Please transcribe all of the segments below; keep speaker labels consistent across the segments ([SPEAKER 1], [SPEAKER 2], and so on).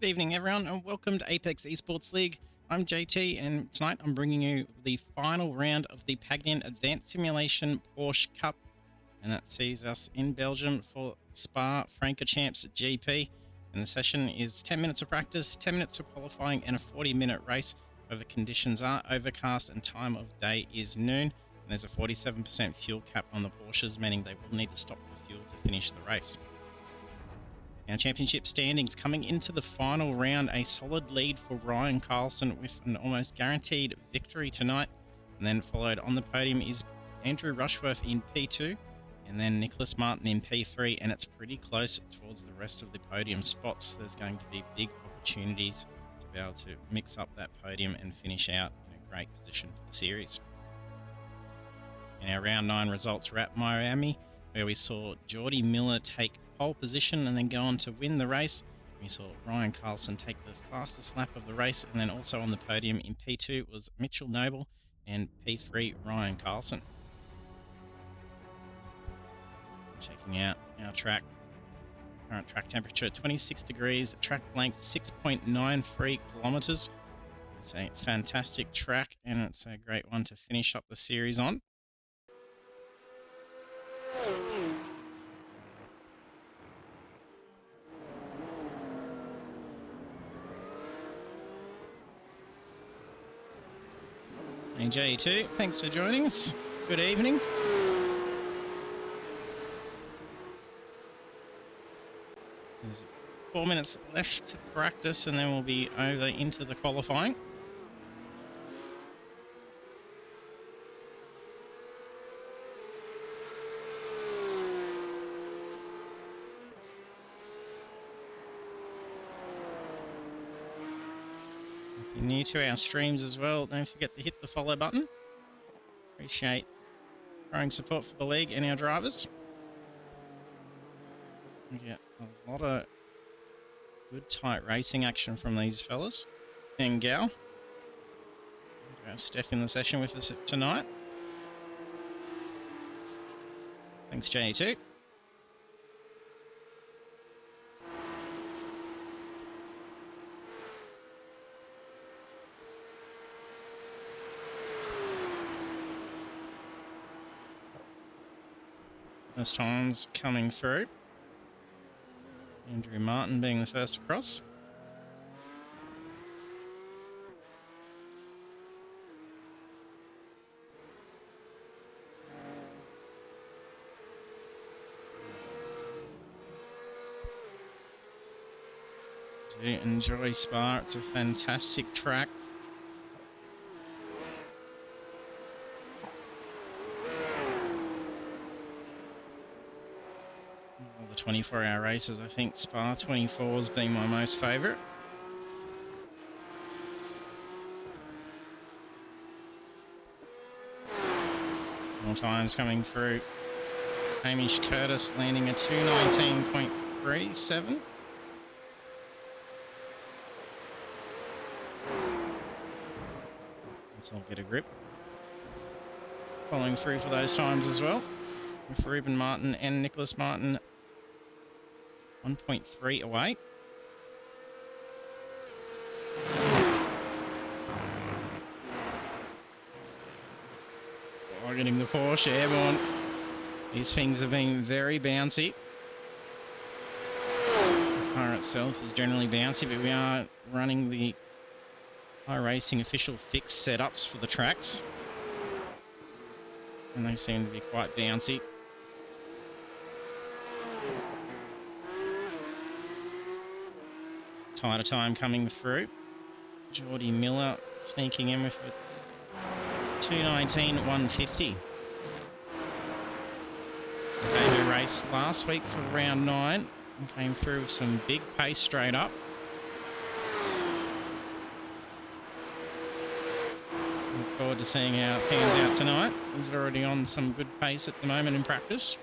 [SPEAKER 1] Good evening, everyone, and welcome to Apex Esports League. I'm JT, and tonight I'm bringing you the final round of the Pagnian Advanced Simulation Porsche Cup, and that sees us in Belgium for Spa-Francorchamps GP. And the session is 10 minutes of practice, 10 minutes of qualifying, and a 40-minute race. Where conditions are overcast and time of day is noon. And there's a 47% fuel cap on the Porsches, meaning they will need to stop the fuel to finish the race. Now, championship standings coming into the final round, a solid lead for Ryan Carlson with an almost guaranteed victory tonight. And then followed on the podium is Andrew Rushworth in P2 and then Nicholas Martin in P3, and it's pretty close towards the rest of the podium spots. There's going to be big opportunities to be able to mix up that podium and finish out in a great position for the series. In our round 9 results, we're at Miami, where we saw Geordie Miller take pole position and then go on to win the race. We saw Ryan Carlson take the fastest lap of the race, and then also on the podium in P2 was Mitchell Noble and P3 Ryan Carlson. Checking out our track. Current track temperature 26 degrees, track length 6.93 kilometers. It's a fantastic track, and it's a great one to finish up the series on. Hey J2, thanks for joining us. Good evening. There's 4 minutes left to practice, and then we'll be over into the qualifying. If you're new to our streams as well, don't forget to hit the follow button. Appreciate growing support for the league and our drivers. We get a lot of good tight racing action from these fellas and gal. We have Steph in the session with us tonight. Thanks, J2. First times coming through. Andrew Martin being the first across. Do enjoy Spa, it's a fantastic track. All the 24-hour races, I think Spa 24 has been my most favourite. More times coming through. Hamish Curtis landing a 2:19.37. Let's all get a grip. Following through for those times as well. With Ruben Martin and Nicholas Martin 1.3 away. Oh, getting the Porsche airborne. These things have been very bouncy. The car itself is generally bouncy, but we are running the iRacing official fixed setups for the tracks, and they seem to be quite bouncy. Tighter time coming through. Geordie Miller sneaking in with a 2:19.150. The debut race last week for round 9 and came through with some big pace straight up. Look forward to seeing how it pans out tonight. He's already on some good pace at the moment in practice.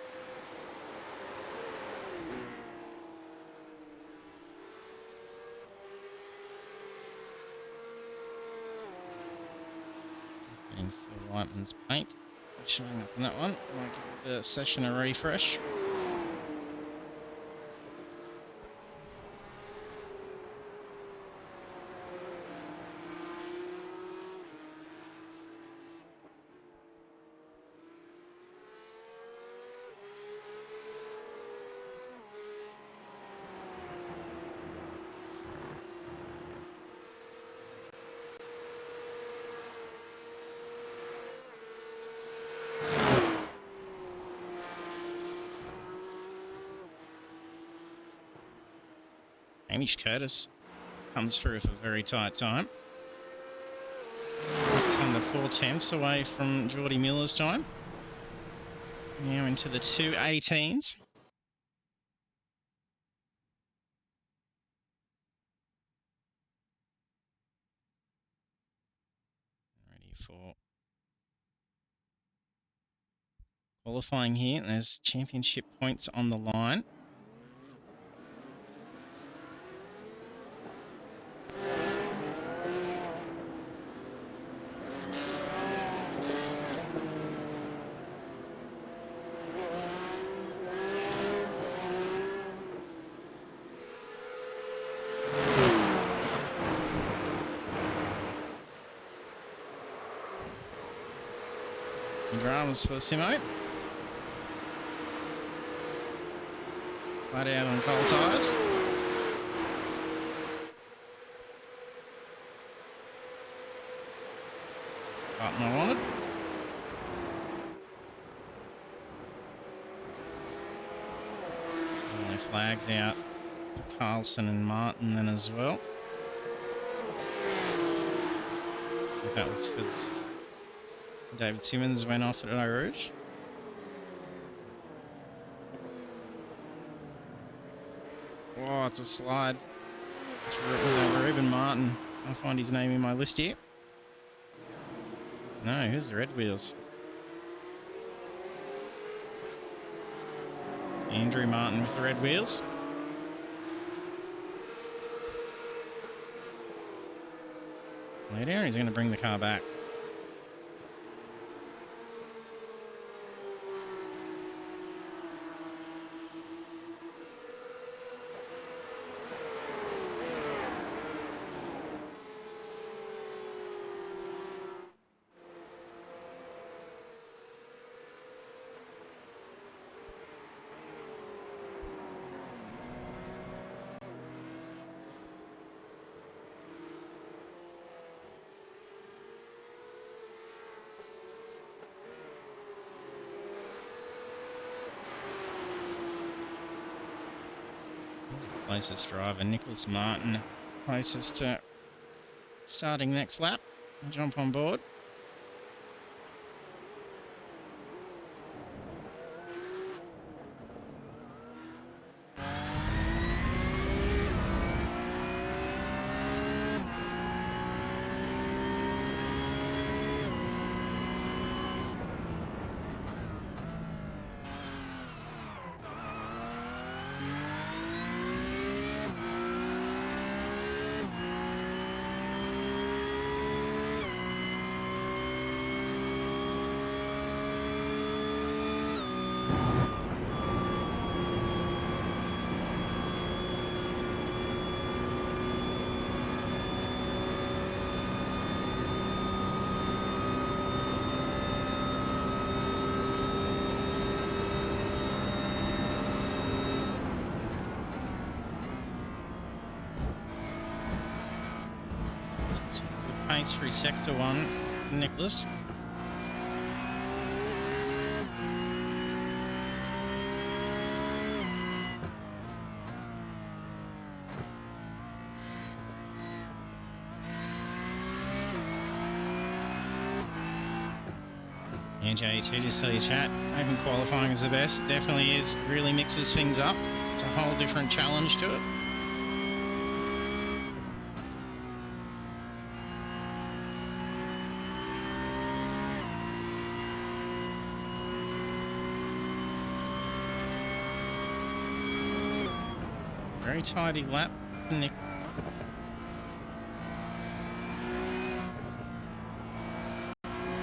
[SPEAKER 1] And Phil Whiteman's paint showing up in that one. Might give the session a refresh. Hamish Curtis comes through with a very tight time. It's under 4/10 away from Geordie Miller's time. Now into the 2:18s. Ready for qualifying here. There's championship points on the line. Dramas for Simo. Flat out on cold tyres. Button I wanted. And the flags out for Carlson and Martin then as well. I think that was because David Simmons went off at Eau Rouge. Oh, it's a slide. It's Reuben Martin. I'll find his name in my list here. No, who's the red wheels? Andrew Martin with the red wheels. Later, he's going to bring the car back. Closest driver, Nicholas Martin, closest to starting next lap. Jump on board. Pace through sector 1, Nicholas. And J2, just tell your chat, hoping qualifying is the best. Definitely is. Really mixes things up. It's a whole different challenge to it. Very tidy lap, Nick.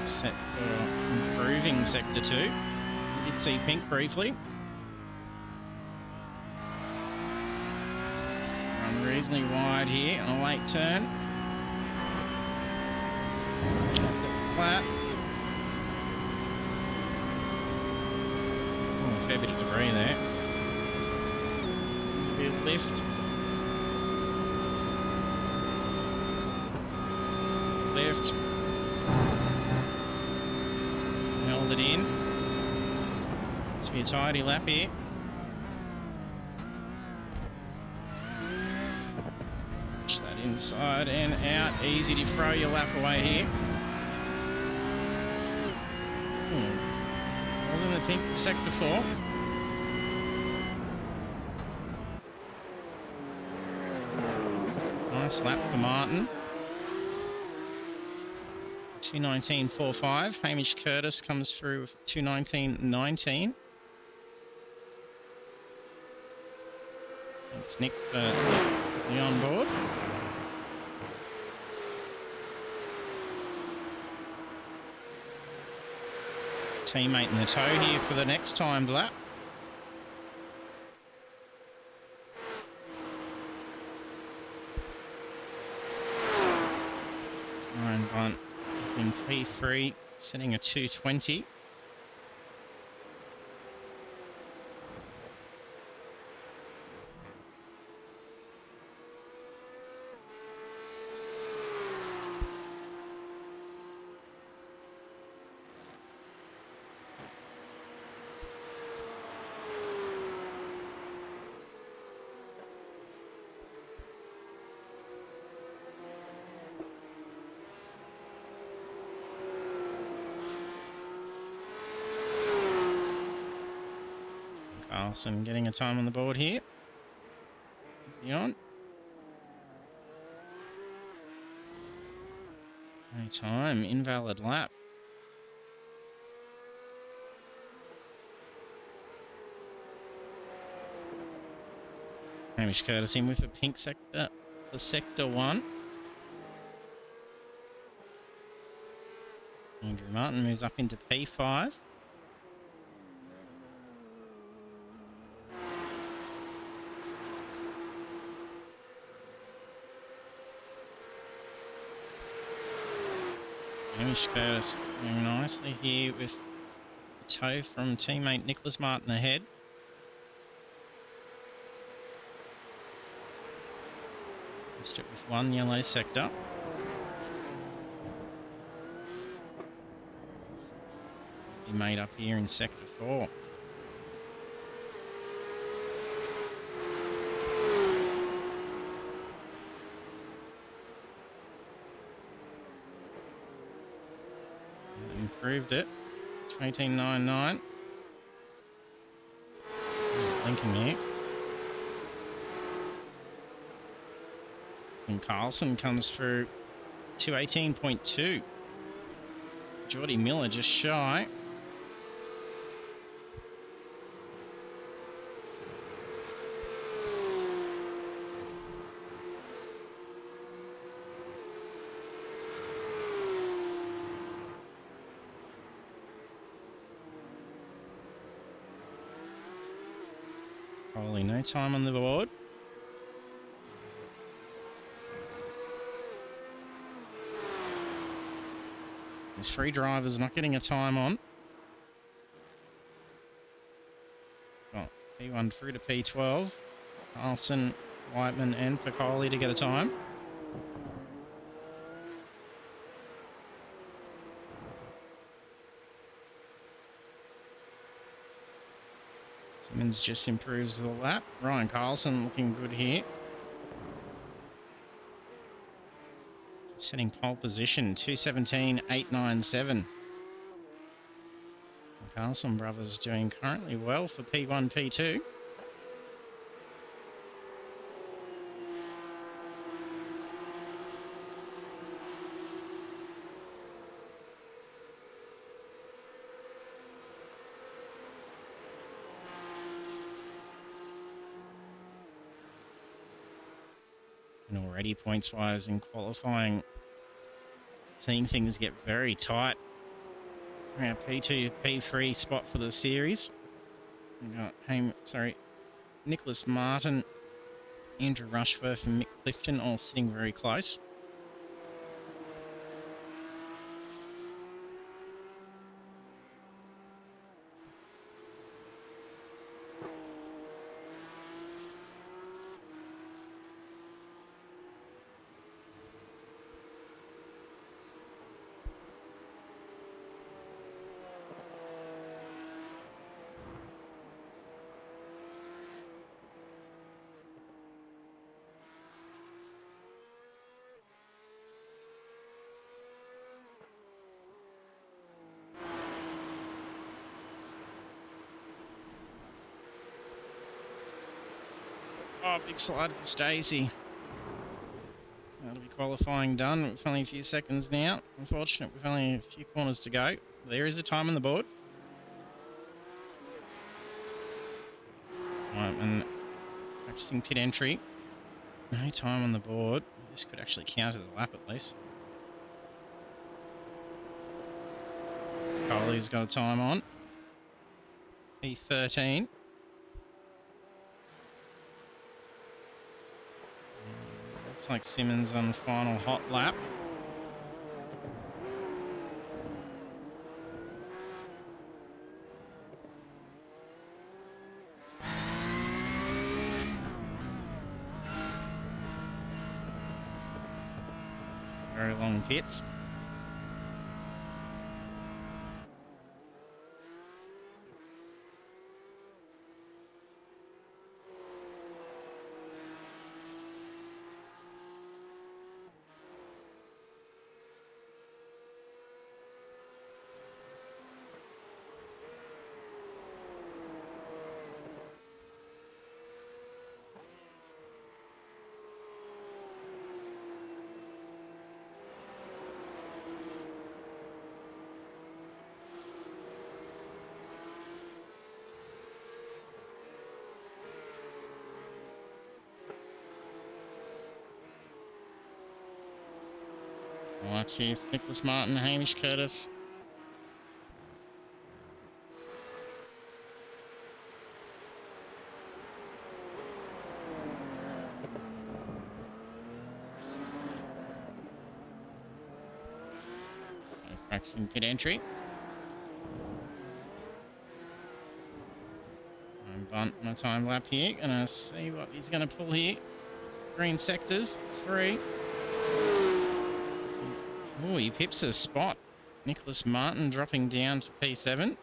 [SPEAKER 1] Set for improving sector 2. You did see pink briefly. Run reasonably wide here on a late turn. Left it flat. Oh, a fair bit of debris there. Lift. Lift. Held it in. It's be a tidy lap here. Inside and out. Easy to throw your lap away here. Wasn't the pink sector 4. Nice lap for Martin. 2:19.45. Hamish Curtis comes through with 2:19.19. Thanks, Nick, for the on board. Teammate in the tow here for the next timed lap. Ryan Bunt in P3, setting a 2:20. Carlson getting a time on the board here. Is he on? No time, invalid lap. Hamish Curtis in with a pink sector for sector 1. Andrew Martin moves up into P5. Hamish Curtis doing nicely here with the tow from teammate Nicholas Martin ahead. Missed it with one yellow sector. Be made up here in sector 4. Improved it. 18.99. Blinking here. And Carlson comes through 2:18.2. Geordie Miller just shy. Probably no time on the board. There's 3 drivers not getting a time on. Got P1 through to P12. Carlson, Whiteman and Piccoli to get a time. Simmons just improves the lap. Ryan Carlson looking good here. Setting pole position, 2:17.897. The Carlson brothers doing currently well for P1, P2. And already points-wise in qualifying, seeing things get very tight. Around P2, P3 spot for the series. We've got Nicholas Martin, Andrew Rushworth and Mick Clifton all sitting very close. Oh, big slide for Stacey. That'll be qualifying done. We've only a few seconds now. Unfortunate, we've only a few corners to go. There is a time on the board. Right, and practicing pit entry. No time on the board. This could actually count as a lap at least. Coley's got a time on. P13. Looks like Simmons on the final hot lap. Very long pits. Laps here for Nicholas Martin, Hamish Curtis. Practicing pit entry. Bunt on a time lap here. Gonna see what he's gonna pull here. Green sectors, 3. Oh, he pips a spot. Nicholas Martin dropping down to P7.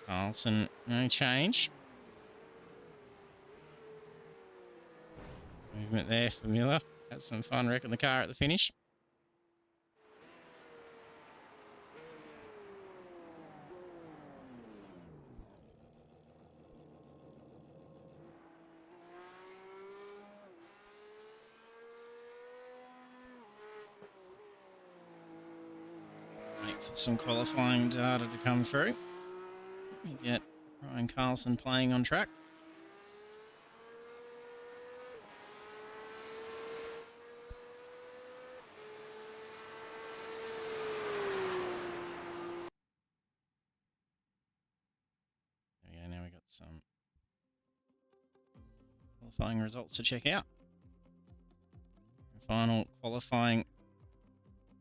[SPEAKER 1] Carlson, no change. Movement there for Miller. Had some fun wrecking the car at the finish. Wait for some qualifying data to come through. We get Ryan Carlson playing on track. There we go, now we got some qualifying results to check out. Final qualifying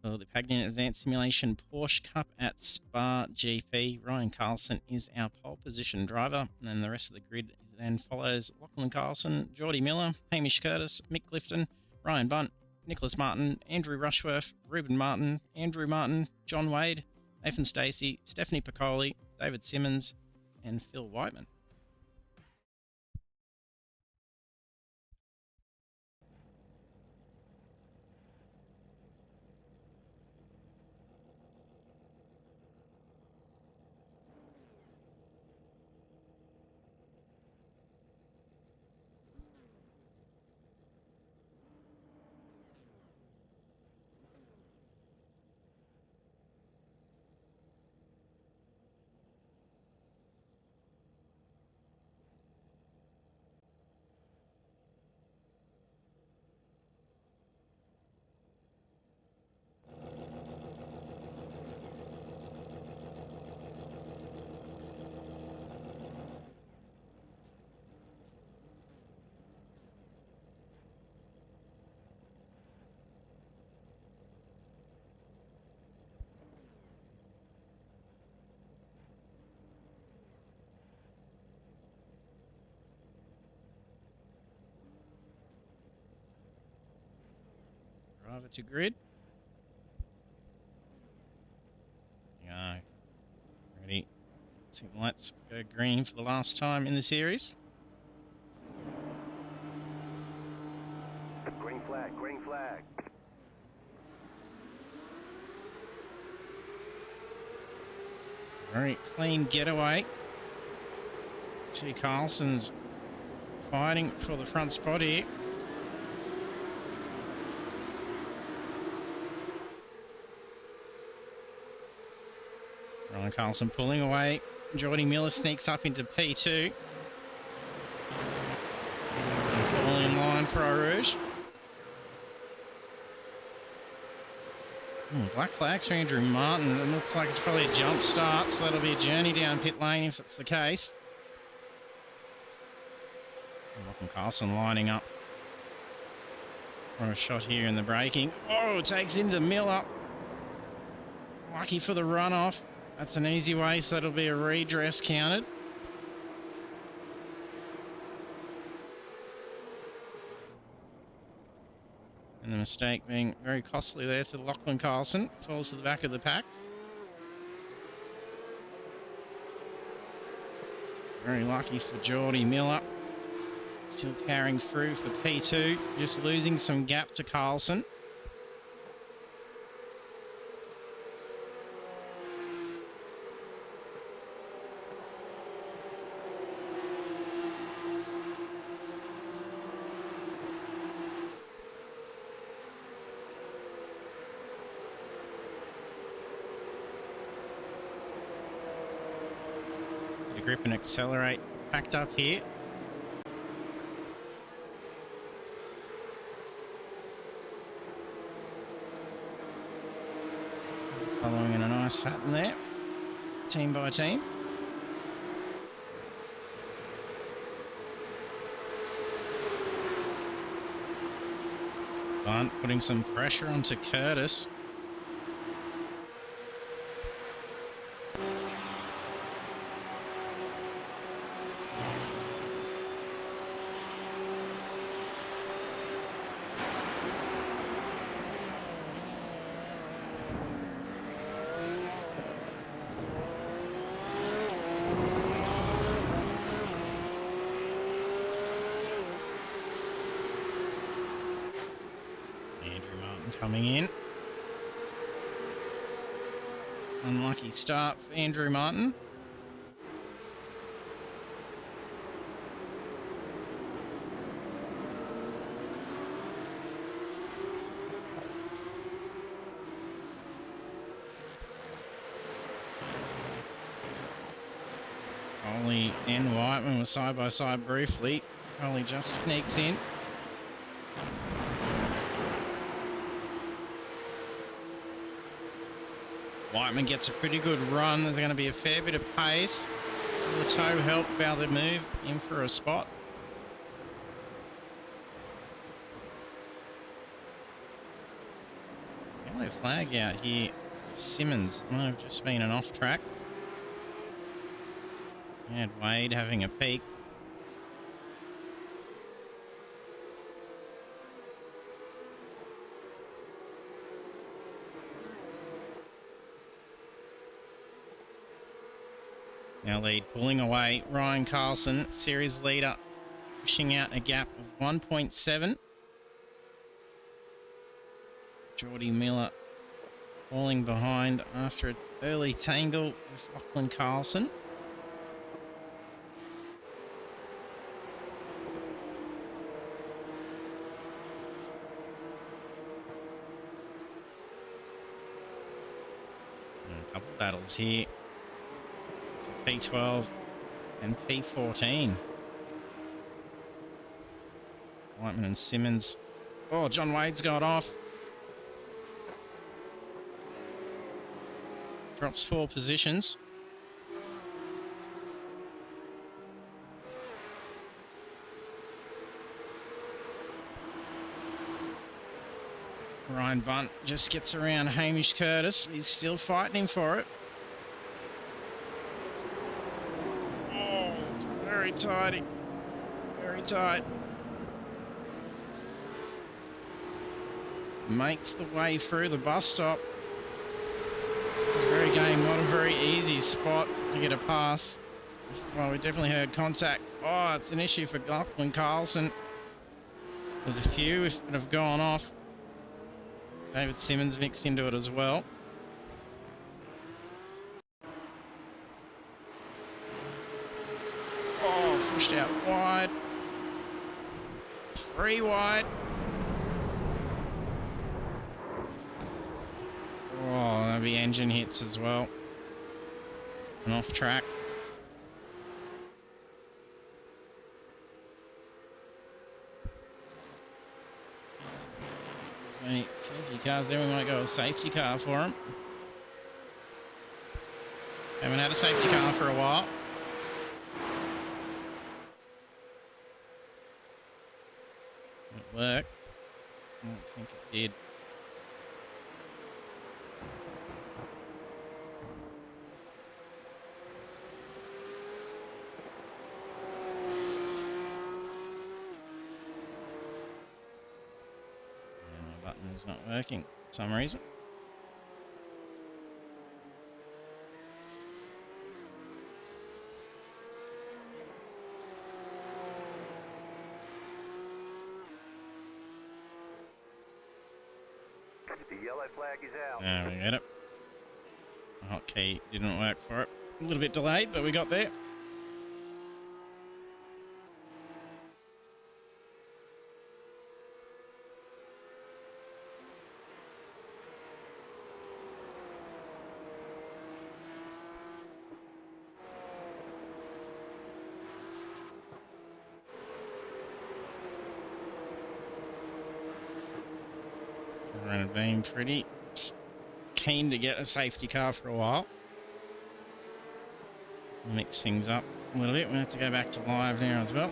[SPEAKER 1] for the Pagnian Advanced Simulation Porsche Cup at Spa GP. Ryan Carlson is our pole position driver, and then the rest of the grid then follows Lachlan Carlson, Geordie Miller, Hamish Curtis, Mick Clifton, Ryan Bunt, Nicholas Martin, Andrew Rushworth, Ruben Martin, Andrew Martin, John Wade, Nathan Stacey, Stephanie Piccoli, David Simmons, and Phil Whiteman. Driver to grid. Go. Ready. See the lights go green for the last time in the series.
[SPEAKER 2] Green flag, green flag.
[SPEAKER 1] Very clean getaway. Two Carlson's fighting for the front spot here. Ryan Carlson pulling away. Jordy Miller sneaks up into P2. All in line for Eau Rouge. Black flags for Andrew Martin. It looks like it's probably a jump start, so that'll be a journey down pit lane if it's the case. Lachlan Carlson lining up for a shot here in the braking. Oh, takes into Miller. Lucky for the runoff. That's an easy way, so that'll be a redress counted. And the mistake being very costly there to Lachlan Carlson. Falls to the back of the pack. Very lucky for Jordy Miller. Still carrying through for P2. Just losing some gap to Carlson. Grip and accelerate packed up here. Following in a nice pattern there, team by team. Bunt putting some pressure onto Curtis. Coming in. Unlucky start for Andrew Martin. Ollie and Whiteman were side by side briefly. Ollie just sneaks in. Whiteman gets a pretty good run. There's going to be a fair bit of pace. The toe help about the move in for a spot. Yellow flag out here. Simmons might have just been an off track. And Wade having a peek. Now lead pulling away. Ryan Carlson, series leader, pushing out a gap of 1.7. Jordy Miller falling behind after an early tangle with Lachlan Carlson. And a couple of battles here. P12 and P14. Whiteman and Simmons. Oh, John Wade's got off. Drops 4 positions. Ryan Bunt just gets around Hamish Curtis. He's still fighting him for it. Very tight. Very tight. Makes the way through the bus stop. It's very game, not a very easy spot to get a pass. Well, we definitely heard contact. Oh, it's an issue for Lachlan Carlson. There's a few that have gone off. David Simmons mixed into it as well. 3 wide. Oh, there'll be engine hits as well. And off track. So, a few cars there. We might go a safety car for them. Haven't had a safety car for a while. It worked. I don't think it did. And my button is not working for some reason.
[SPEAKER 2] The yellow flag is out.
[SPEAKER 1] There we get it. The hotkey didn't work for it. A little bit delayed, but we got there. Everyone had been pretty keen to get a safety car for a while. Mix things up a little bit. We have to go back to live now as well.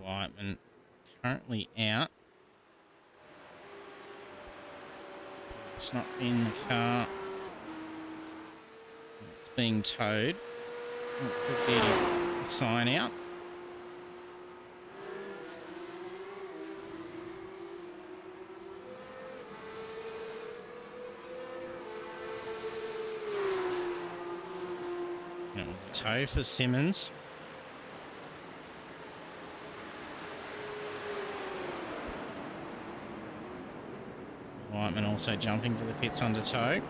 [SPEAKER 1] Whiteman currently out. It's not in the car. It's being towed. It could be a sign out. It was a tow for Simmons. Whiteman also jumping to the pits under tow.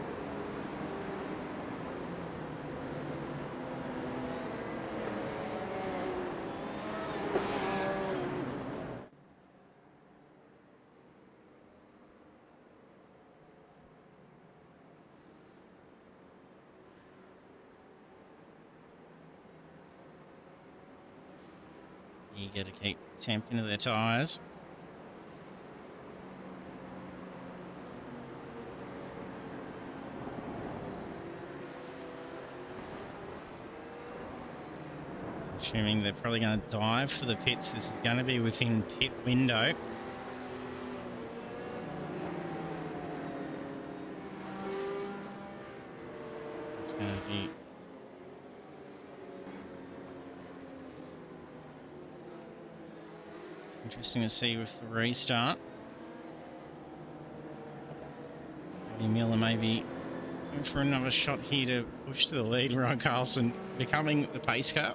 [SPEAKER 1] Eager to keep temp into their tyres. Assuming they're probably going to dive for the pits. This is going to be within pit window. It's going to be interesting to see with the restart. Miller maybe in for another shot here to push to the lead. Ryan Carlson becoming the pace car.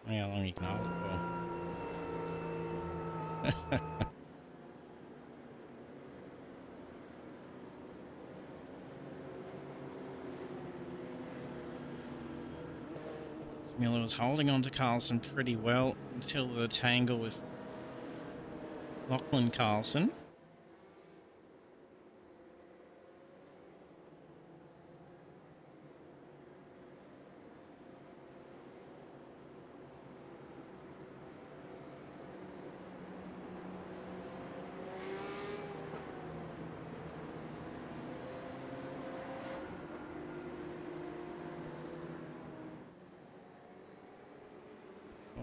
[SPEAKER 1] How long you can hold it for. Miller was holding on to Carlson pretty well until the tangle with Lachlan Carlson.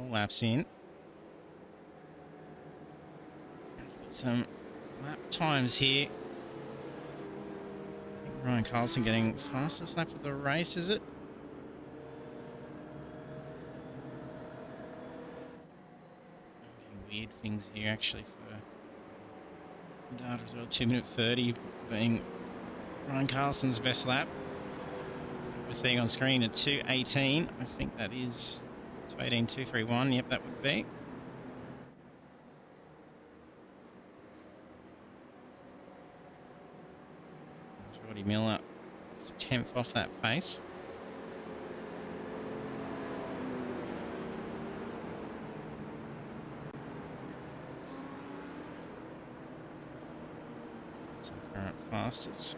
[SPEAKER 1] Laps in. Some lap times here. Ryan Carlson getting fastest lap of the race, is it? weird things here actually for data as well. 2 minute 30 being Ryan Carlson's best lap. We're seeing on screen at 2:18. I think that is 2:18.231. Yep, that would be. Jordy Miller is a 10th off that pace. That's our current fastest.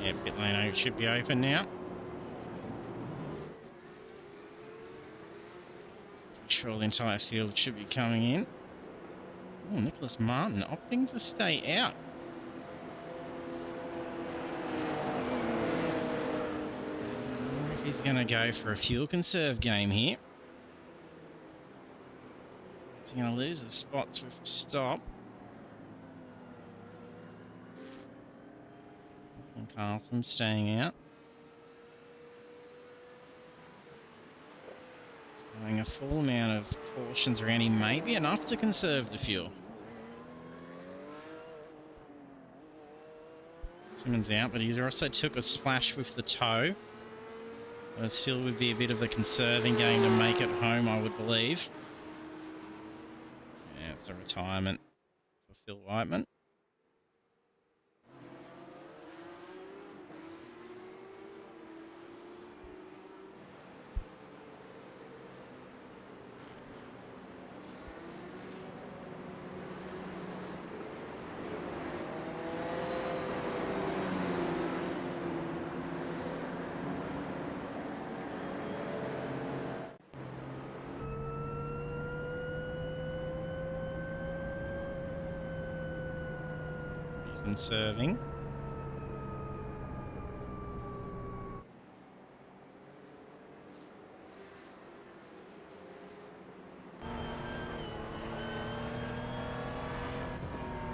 [SPEAKER 1] Yeah, pit lane should be open now. Pretty sure the entire field should be coming in. Oh, Nicholas Martin opting to stay out. I wonder if he's going to go for a fuel conserve game here. He's going to lose the spots with a stop. And Carlson staying out. Going a full amount of cautions around him may be enough to conserve the fuel. Simmons out, but he also took a splash with the toe. But it still would be a bit of a conserving game to make it home, I would believe. Yeah, it's a retirement for Phil Whiteman. Conserving.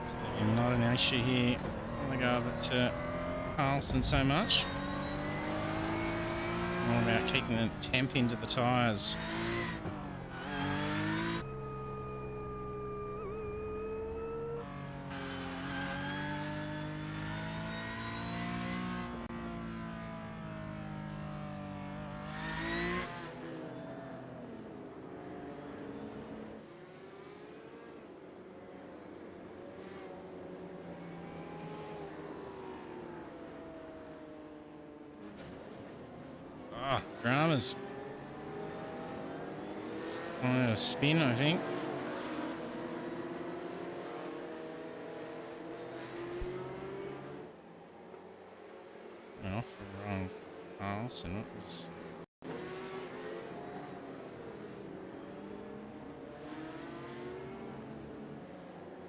[SPEAKER 1] So not an issue here. I'll go over to Carlson so much. All about keeping the temp into the tyres. Dramas. On a spin, I think. Went off the wrong pass, and it was.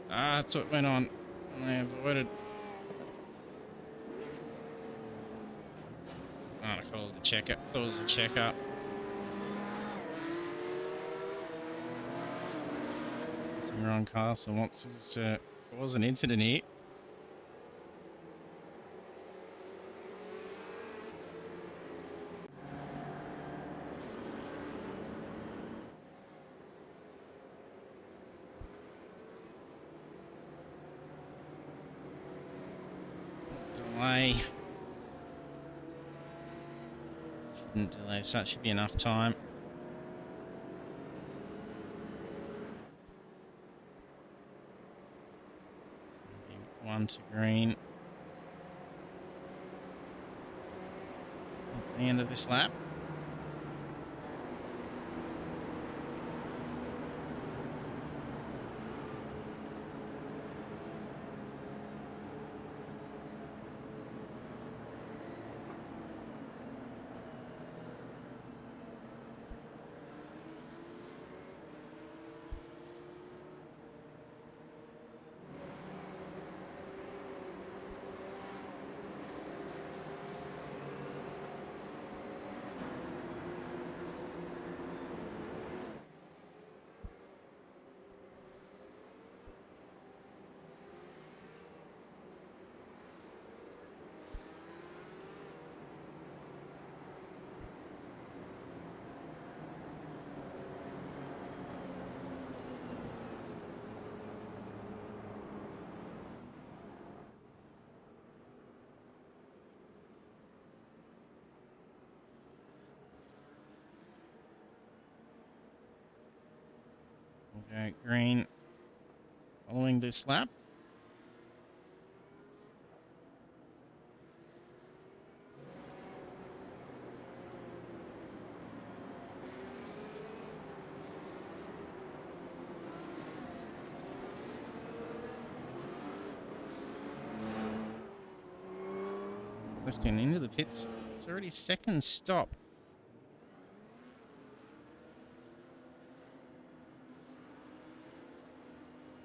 [SPEAKER 1] That's what went on. And they avoided. I called the checkup. Thought it was a checkup. Ron Castle wants to cause an incident here. Delay. Shouldn't delay, so that should be enough time. One to green at the end of this lap. So green following this lap. Lifting into the pits. It's already second stop.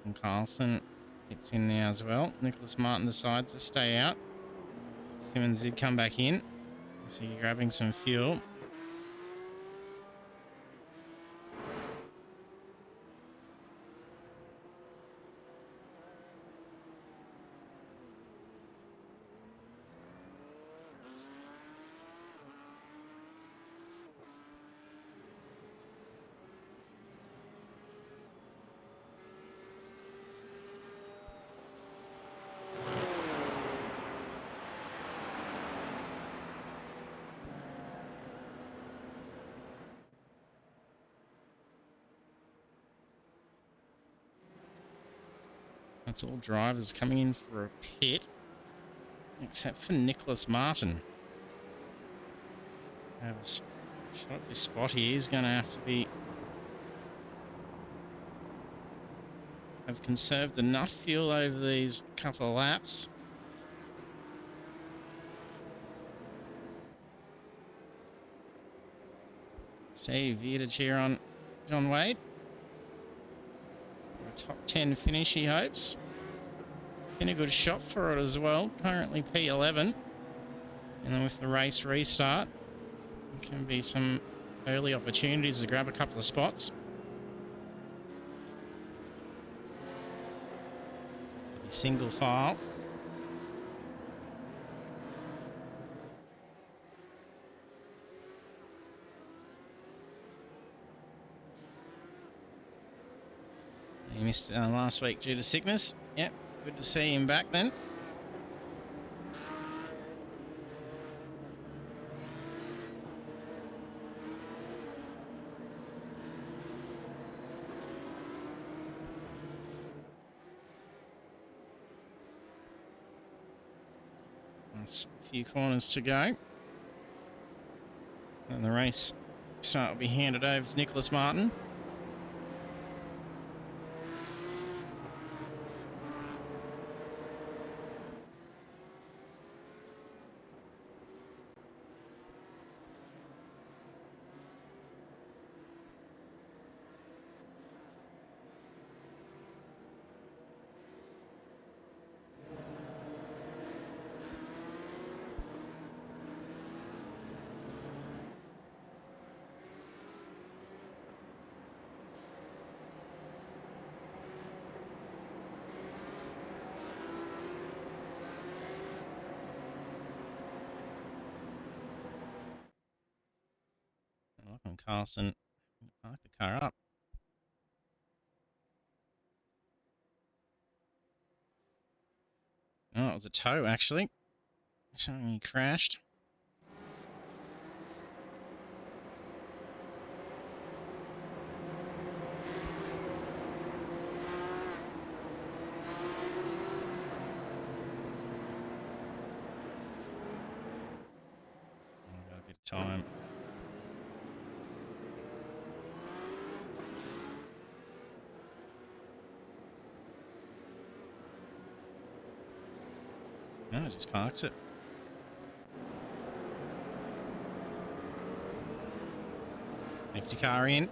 [SPEAKER 1] And Carlson gets in now as well. Nicholas Martin decides to stay out. Simmons did come back in. So you're grabbing some fuel. That's all drivers coming in for a pit, except for Nicholas Martin. Have a shot at this spot here. He's going to have to have conserved enough fuel over these couple of laps. Steve here to cheer on John Wade. A top 10 finish, he hopes. Been a good shot for it as well. Currently P11. And then with the race restart, there can be some early opportunities to grab a couple of spots. Be single file. He missed last week due to sickness. Yep, good to see him back then. That's a few corners to go. And the race start will be handed over to Nicholas Martin. Lachlan Carlson parked the car up. Oh, it was a tow actually. Showing he crashed. Oh, got a bit of time. No, it just parks it. Safety car in.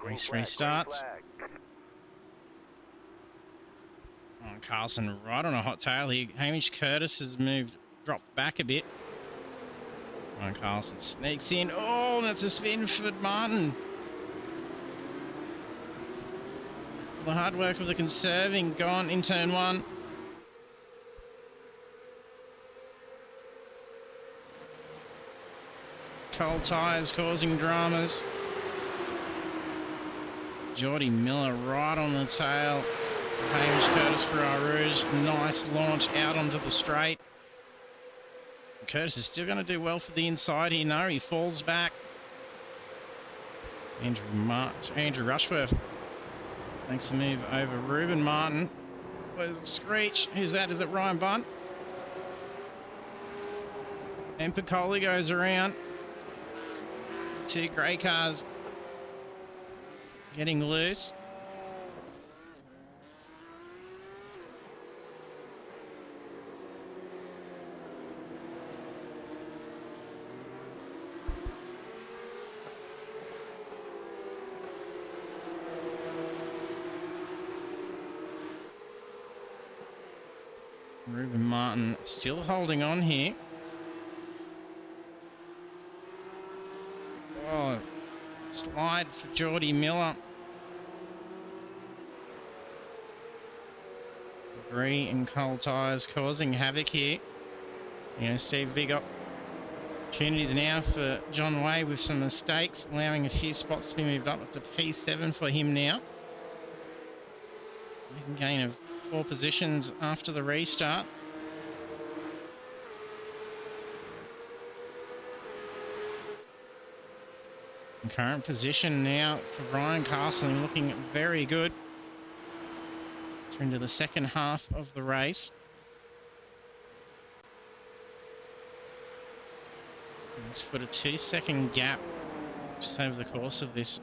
[SPEAKER 1] Race restarts. Oh, Carlson right on a hot tail here. Hamish Curtis has dropped back a bit. Oh, Carlson sneaks in. Oh, that's a spin for Martin. The hard work of the conserving gone in turn one. Cold tyres causing dramas. Geordie Miller right on the tail. Hamish Curtis for our Rouge. Nice launch out onto the straight. Curtis is still going to do well for the inside here. No, he falls back. Andrew Rushworth makes a move over Ruben Martin. There's a screech. Who's that? Is it Ryan Bunt? And Piccoli goes around. Two grey cars getting loose. Ruben Martin still holding on here. Oh, slide for Geordie Miller. Debris and cold tyres causing havoc here. You know, Steve, big opportunities now for John Way with some mistakes, allowing a few spots to be moved up. It's a P7 for him now. Making gain of 4 positions after the restart. And current position now for Ryan Castling looking very good. We're into the second half of the race. Let's put a 2-second gap just over the course of this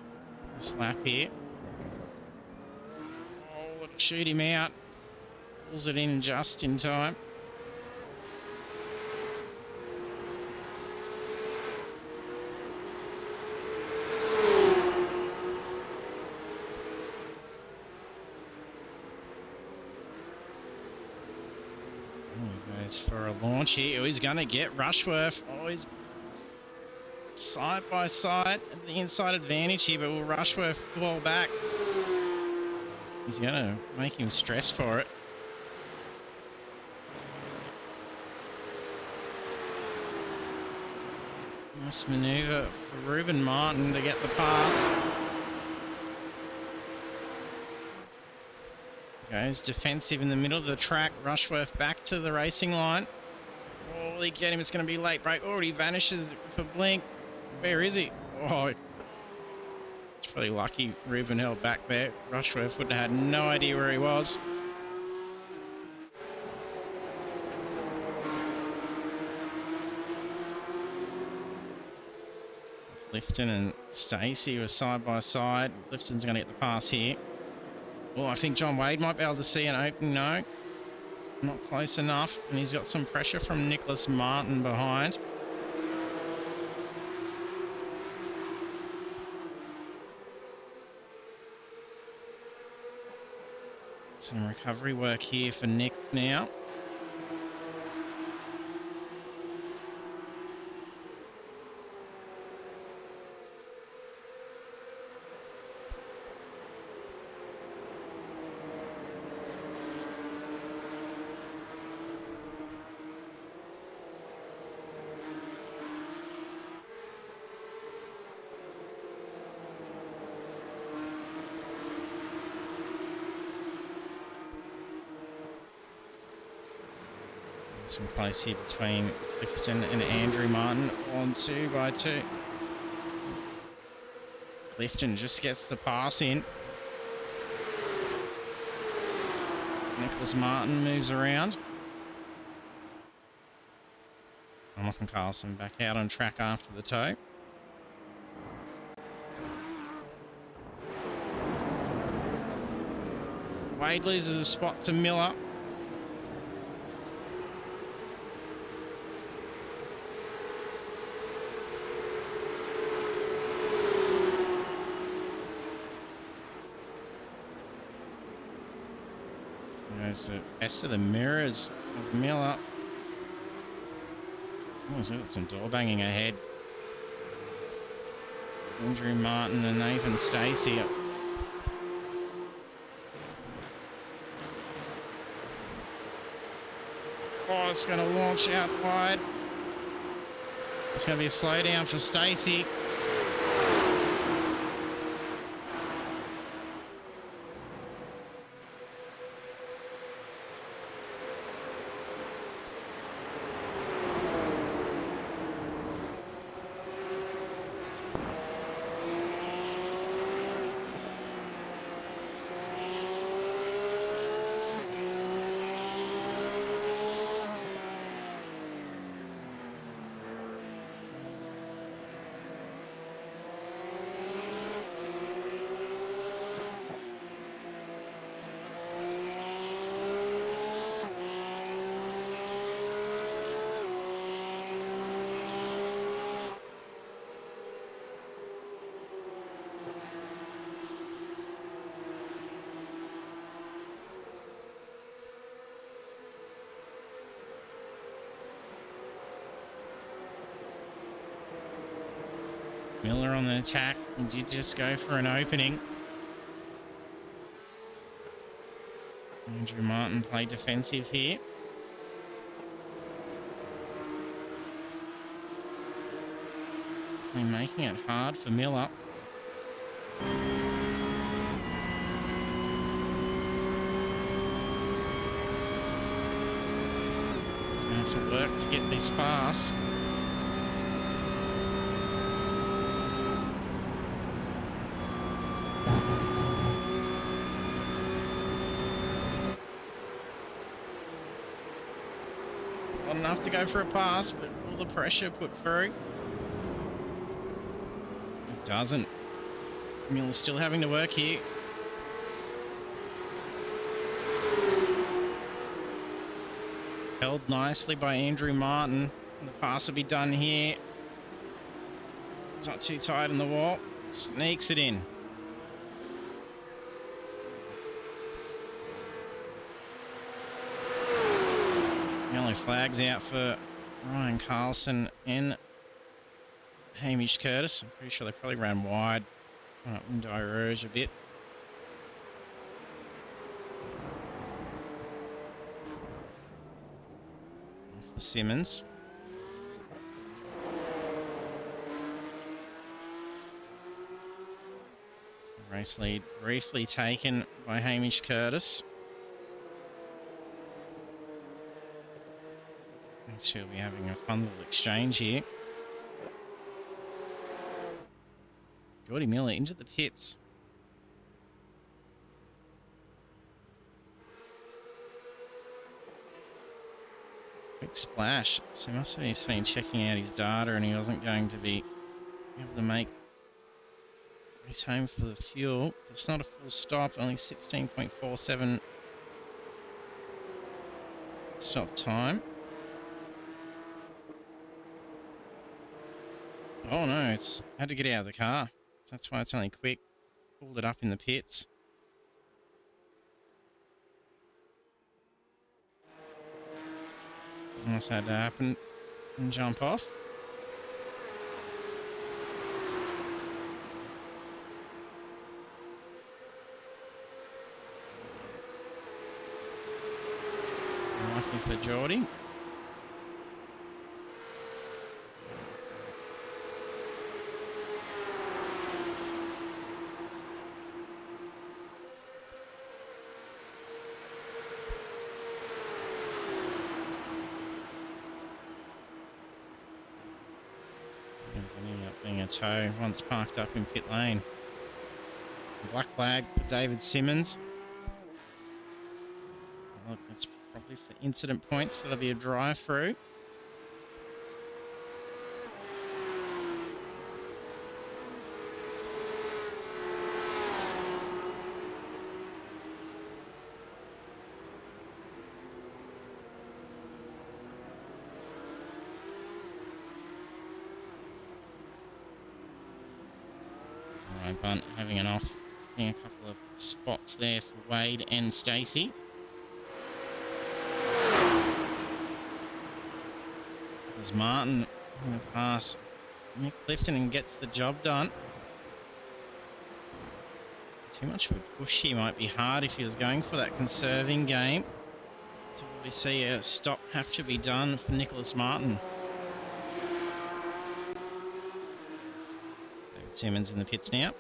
[SPEAKER 1] lap here. Oh, it'll shoot him out. Pulls it in just in time. Goes for a launch here. Oh, he's going to get Rushworth. Oh, he's side by side at the inside advantage here, but will Rushworth fall back? He's going to make him stress for it. Nice manoeuvre for Ruben Martin to get the pass. Goes defensive in the middle of the track. Rushworth back to the racing line. Oh, will he get him? It's going to be late break. Already vanishes for Blink. Where is he? Oh, it's probably lucky Ruben held back there. Rushworth would have had no idea where he was. Clifton and Stacey were side by side. Clifton's going to get the pass here. Oh, I think John Wade might be able to see an opening. No, not close enough. And he's got some pressure from Nicholas Martin behind. Some recovery work here for Nick now. Some place here between Clifton and Andrew Martin on 2 by 2. Clifton just gets the pass in. Nicholas Martin moves around. Jonathan Carlson back out on track after the tow. Wade loses a spot to Miller. Goes the best of the mirrors of Miller. Oh, he's got some door banging ahead. Andrew Martin and Nathan Stacey. Oh, it's going to launch out wide. It's going to be a slowdown for Stacey. Miller on the attack. He did just go for an opening. Andrew Martin played defensive here. They're making it hard for Miller. He's going to have to work to get this pass. Not enough to go for a pass, but all the pressure put through. It doesn't. Miller's still having to work here. Held nicely by Andrew Martin. The pass will be done here. It's not too tight on the wall. Sneaks it in. Yellow flags out for Ryan Carlson and Hamish Curtis. I'm pretty sure they probably ran wide. Diverge a bit. For Simmons. Race lead briefly taken by Hamish Curtis. These two will be having a fun little exchange here. Geordie Miller into the pits. Quick splash. So he must have just been checking out his data and he wasn't going to be able to make race home for the fuel. So it's not a full stop, only 16.47 stop time. Oh no, it's had to get out of the car. That's why it's only quick. Pulled it up in the pits. Almost had to happen and jump off. Lucky for Geordie. Ending up being a tow once parked up in pit lane. Black flag for David Simmons. Look, that's probably for incident points. That'll be a drive through. Bunt having an off in a couple of spots there for Wade and Stacey. There's Martin in the pass. Nick Clifton and gets the job done. Too much of a push here might be hard if he was going for that conserving game. So we see a stop have to be done for Nicholas Martin. David Simmons in the pits now.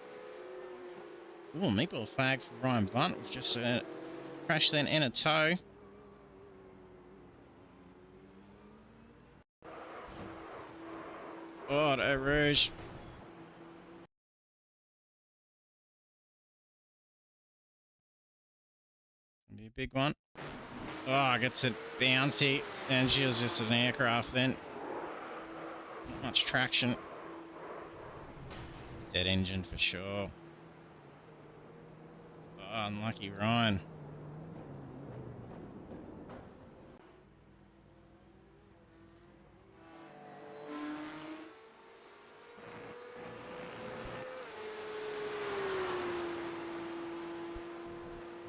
[SPEAKER 1] Ooh, meatball flag for Ryan Bunt with just a crash then and a tow. Oh, Eau Rouge. Gonna be a big one. Oh, gets it bouncy. And she was just an aircraft then. Not much traction. Dead engine for sure. Oh, unlucky Ryan.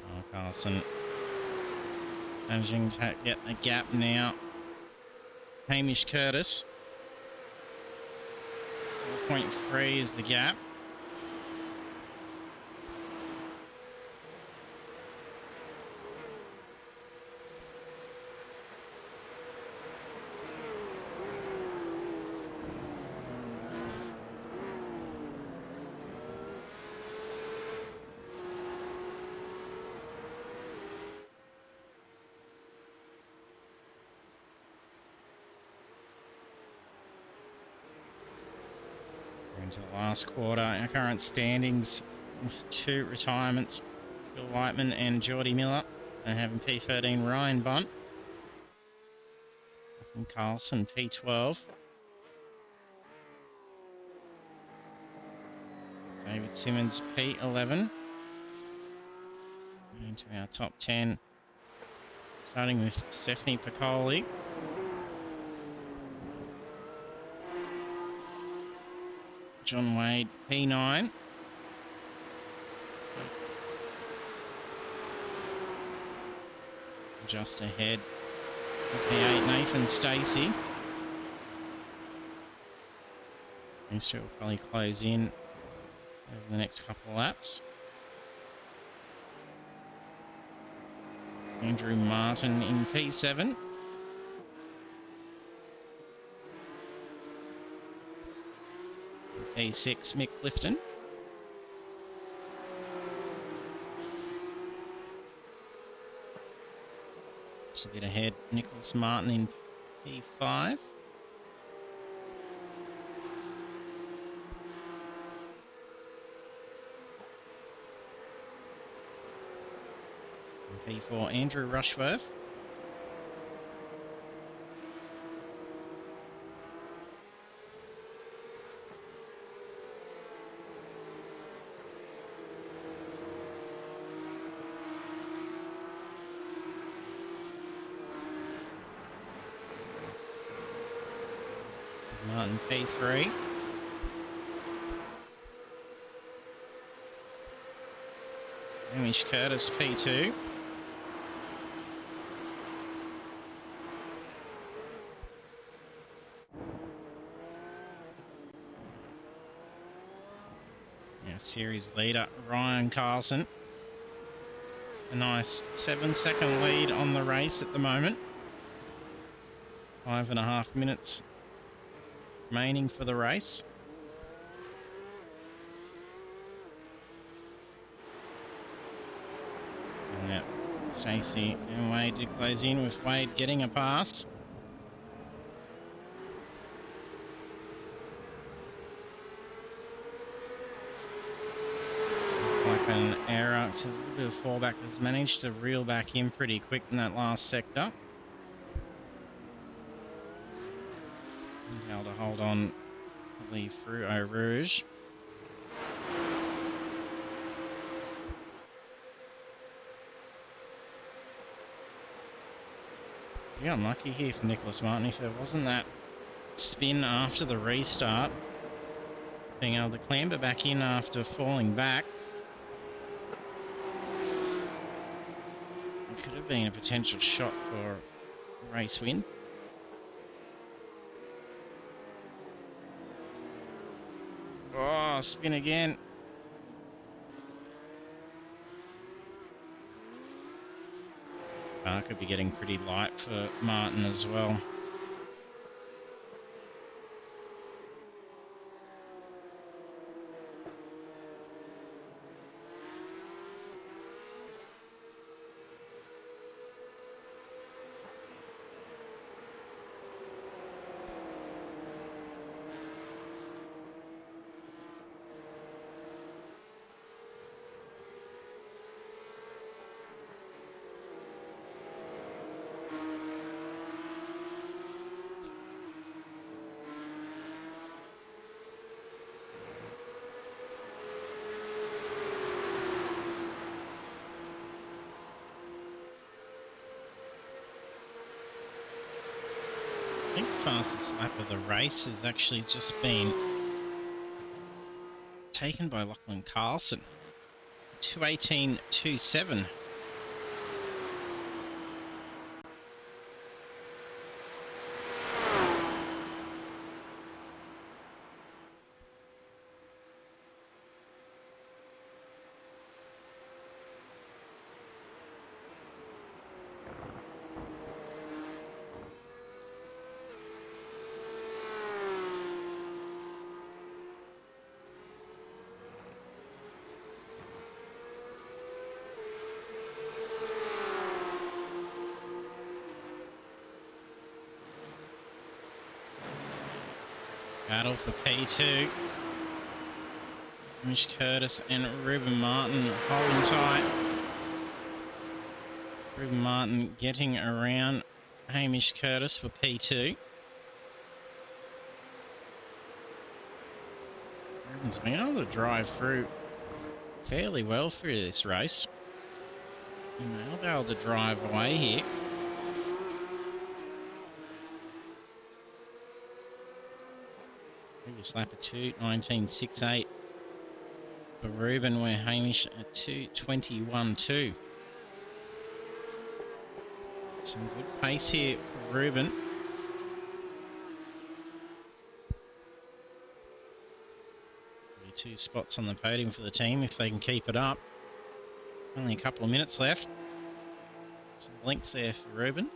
[SPEAKER 1] Oh, Carlson managing to get a gap now. Hamish Curtis. 2.3 is the gap. Into the last quarter, our current standings with 2 retirements, Phil Whiteman and Geordie Miller, and having P13 Ryan Bunt, and Carlson P12, David Simmons P11, into our top 10, starting with Stephanie Piccoli. John Wade, P9. Just ahead of P8, Nathan Stacey. These two will probably close in over the next couple of laps. Andrew Martin in P7. P6, Mick Clifton. Just a bit ahead, Nicholas Martin in P5. And P4, Andrew Rushworth. Martin P3. Hamish Curtis P2. Our series leader Ryan Carlson. A nice 7-second lead on the race at the moment. 5.5 minutes remaining for the race. Yep, Stacey and Wade did close in, with Wade getting a pass. Like an error, so a little bit of fallback, has managed to reel back in pretty quick in that last sector. Able to hold on probably through Eau Rouge. Yeah, unlucky here for Nicholas Martin. If there wasn't that spin after the restart, being able to clamber back in after falling back, it could have been a potential shot for a race win. Oh, spin again. Could be getting pretty light for Martin as well. I think the fastest lap of the race has actually just been taken by Lachlan Carlson. 2:18.27. Battle for P2. Hamish Curtis and Ruben Martin holding tight. Ruben Martin getting around Hamish Curtis for P2. Ruben's been able to drive through fairly well through this race. He may be able to drive away here. Previous lap of 2:19.68 for Ruben, where Hamish at 2:21.2. Some good pace here for Ruben. Be 2 spots on the podium for the team if they can keep it up. Only a couple of minutes left. Some blinks there for Ruben.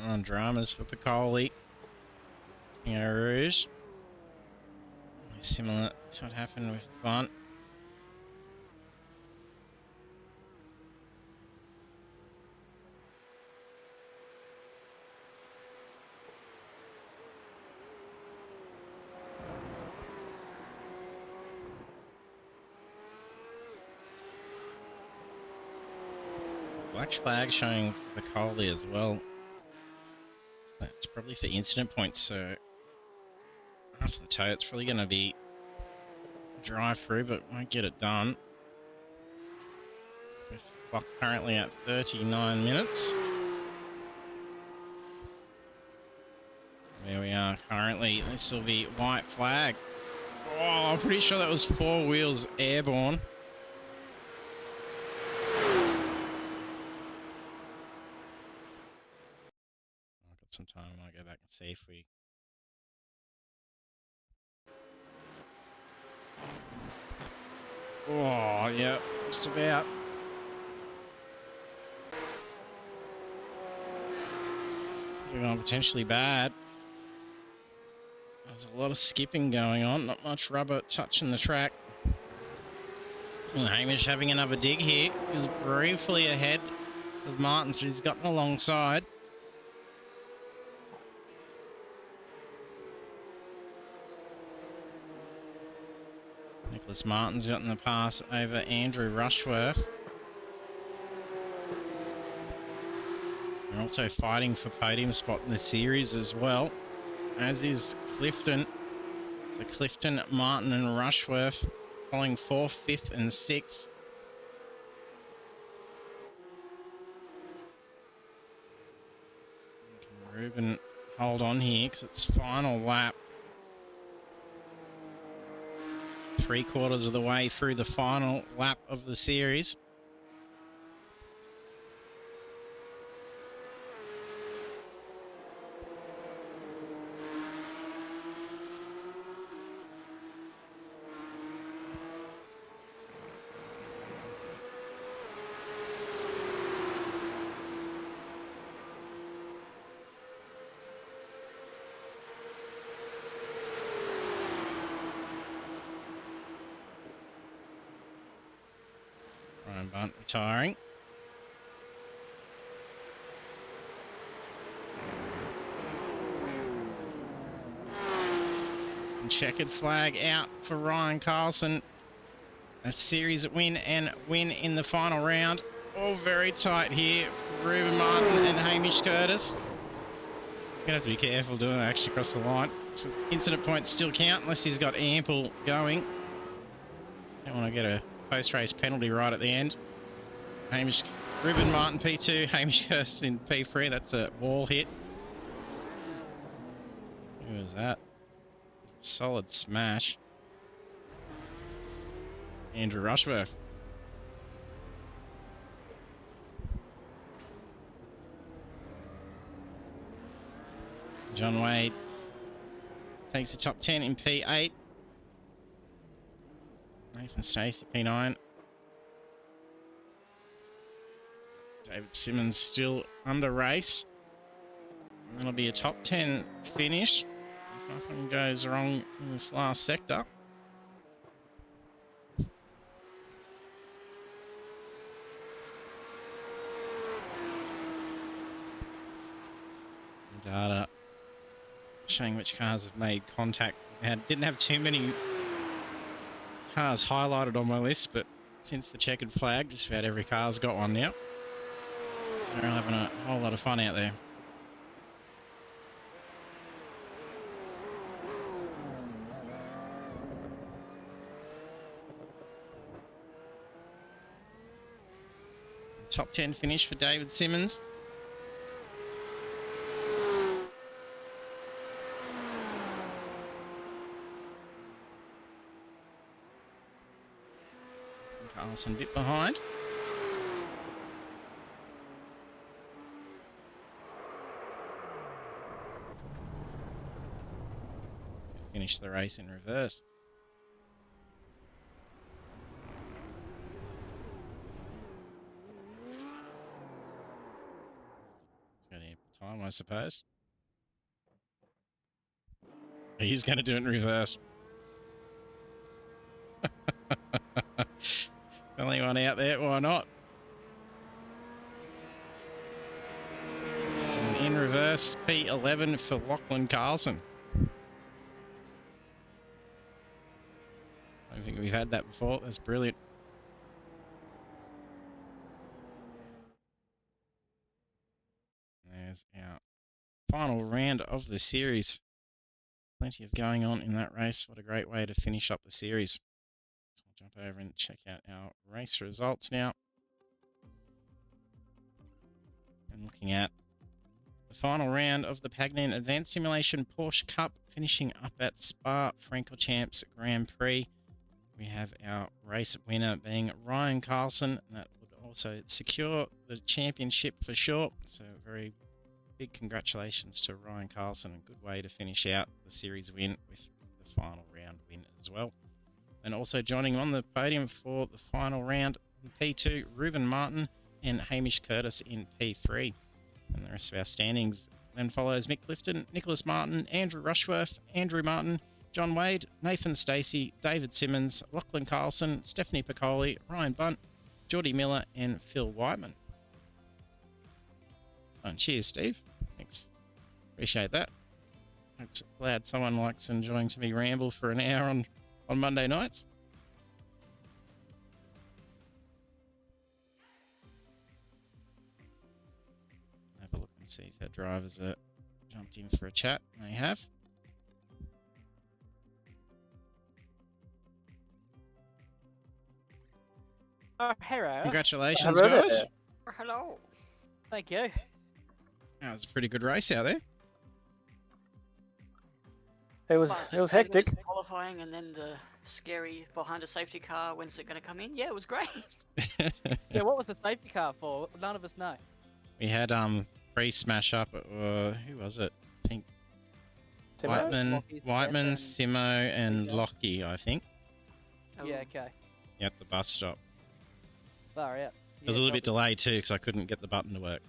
[SPEAKER 1] On dramas for Piccoli. Rouge. Similar to what happened with Bunt. Black flag showing for Piccoli as well. That's probably for incident points, so after the tow it's probably going to be drive through, but won't get it done. With the clock currently at 39 minutes. There we are currently. This will be white flag. Oh, I'm pretty sure that was 4 wheels airborne. I've got some time. I might go back and see if we... Oh, yeah, just about. Potentially bad. There's a lot of skipping going on, not much rubber touching the track. And Hamish having another dig here. He's briefly ahead of Martin, so he's gotten alongside. Nicholas Martin's gotten the pass over Andrew Rushworth. They're also fighting for podium spot in the series as well, as is Clifton. So Clifton, Martin and Rushworth following 4th, 5th and 6th. Can Ruben hold on here because it's final lap. 3/4 of the way through the final lap of the series. Ryan Bunt retiring. And checkered flag out for Ryan Carlson. A series win and win in the final round. All very tight here for Ruben Martin and Hamish Curtis. You're going to have to be careful doing it actually across the line. So incident points still count unless he's got ample going. Don't want to get a post-race penalty right at the end. Ruben Martin P2, Hamish Curtis in P3. That's a wall hit. Who was that? Solid smash. Andrew Rushworth. John Wade takes the top 10 in P8. Nathan Stace at P9. David Simmons still under race. And that'll be a top 10 finish if nothing goes wrong in this last sector. Data showing which cars have made contact. Didn't have too many cars highlighted on my list, but since the checkered flag, just about every car's got one now. So they're having a whole lot of fun out there. Top 10 finish for David Simmons. Carlson a bit behind. Finish the race in reverse. It's got ample time, I suppose. He's going to do it in reverse. Only one out there, why not? And in reverse, P11 for Lachlan Carlson. I don't think we've had that before. That's brilliant. There's our final round of the series. Plenty of going on in that race. What a great way to finish up the series. So we'll jump over and check out our race results now. And looking at the final round of the Pagnian Advanced Simulation Porsche Cup, finishing up at Spa-Francorchamps Grand Prix. We have our race winner being Ryan Carlson. That would also secure the championship for sure. So very big congratulations to Ryan Carlson. A good way to finish out the series win with the final round win as well. And also joining on the podium for the final round in P2, Ruben Martin and Hamish Curtis in P3. And the rest of our standings then follows Mick Clifton, Nicholas Martin, Andrew Rushworth, Andrew Martin, John Wade, Nathan Stacey, David Simmons, Lachlan Carlson, Stephanie Piccoli, Ryan Bunt, Geordie Miller, and Phil Whiteman. And cheers, Steve. Thanks. Appreciate that. I'm glad someone likes enjoying to me ramble for an hour on Monday nights. Have a look and see if our drivers are jumped in for a chat. They have.
[SPEAKER 3] Oh, hello.
[SPEAKER 1] Congratulations, guys.
[SPEAKER 3] Hello. Thank you.
[SPEAKER 1] That was a pretty good race out there.
[SPEAKER 4] It was hectic.
[SPEAKER 3] Qualifying and then the scary behind a safety car. When's it going to come in? Yeah, it was great.
[SPEAKER 4] Yeah, what was the safety car for? None of us know.
[SPEAKER 1] We had pre-smash up. Who was it? I think
[SPEAKER 4] Timo?
[SPEAKER 1] Whiteman, Simo, and
[SPEAKER 4] Yeah.
[SPEAKER 1] Lockie. I think.
[SPEAKER 4] Yeah, okay.
[SPEAKER 1] At the bus stop.
[SPEAKER 4] Far out.
[SPEAKER 1] It was a little bit delayed too because I couldn't get the button to work.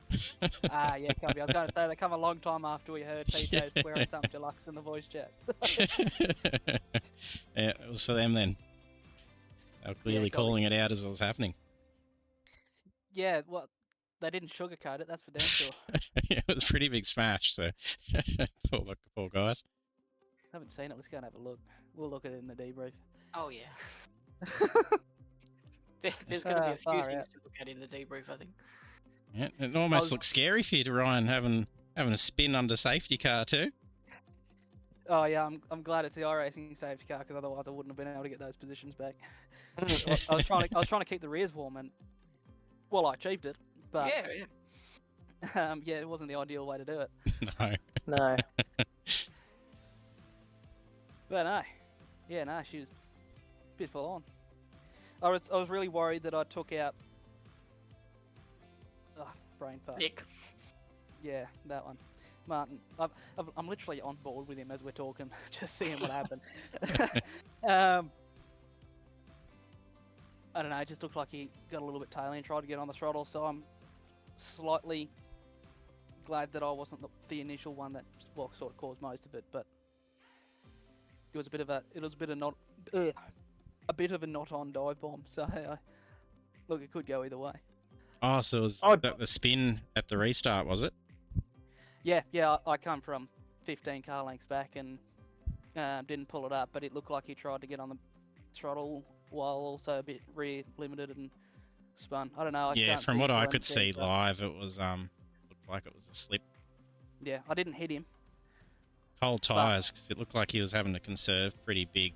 [SPEAKER 4] Yeah, Cubby. I was going to say they come a long time after we heard TJ's swearing some deluxe in the voice chat.
[SPEAKER 1] Yeah, it was for them then. They were clearly calling it out as it was happening.
[SPEAKER 4] Yeah, well, they didn't sugarcoat it. That's for damn sure.
[SPEAKER 1] Yeah, it was a pretty big smash. So poor guys.
[SPEAKER 4] Haven't seen it. Let's go and have a look. We'll look at it in the debrief.
[SPEAKER 3] Oh, yeah. There's going to be a few things to look at in the debrief, I think.
[SPEAKER 1] Yeah, it almost looks scary for you to Ryan having a spin under safety car too.
[SPEAKER 4] Oh yeah, I'm glad it's the iRacing safety car because otherwise I wouldn't have been able to get those positions back. I was trying to keep the rears warm and well I achieved it, but yeah, it wasn't the ideal way to do it.
[SPEAKER 1] No.
[SPEAKER 4] But no, she was a bit full on. I was really worried that I took out. Brain fart.
[SPEAKER 3] Nick.
[SPEAKER 4] Yeah, that one. Martin. I'm literally on board with him as we're talking, just seeing what happened. I don't know, it just looked like he got a little bit taily and tried to get on the throttle, so I'm slightly glad that I wasn't the initial one that sort of caused most of it, but it was a bit of a not on dive bomb. So look, it could go either way.
[SPEAKER 1] Oh, so it was the spin at the restart, was it?
[SPEAKER 4] Yeah, I come from 15 car lengths back and didn't pull it up, but it looked like he tried to get on the throttle while also a bit rear limited and spun. I don't know.
[SPEAKER 1] Yeah, from what I could see live, it was looked like it was a slip.
[SPEAKER 4] Yeah, I didn't hit him.
[SPEAKER 1] Cold tyres, because it looked like he was having to conserve pretty big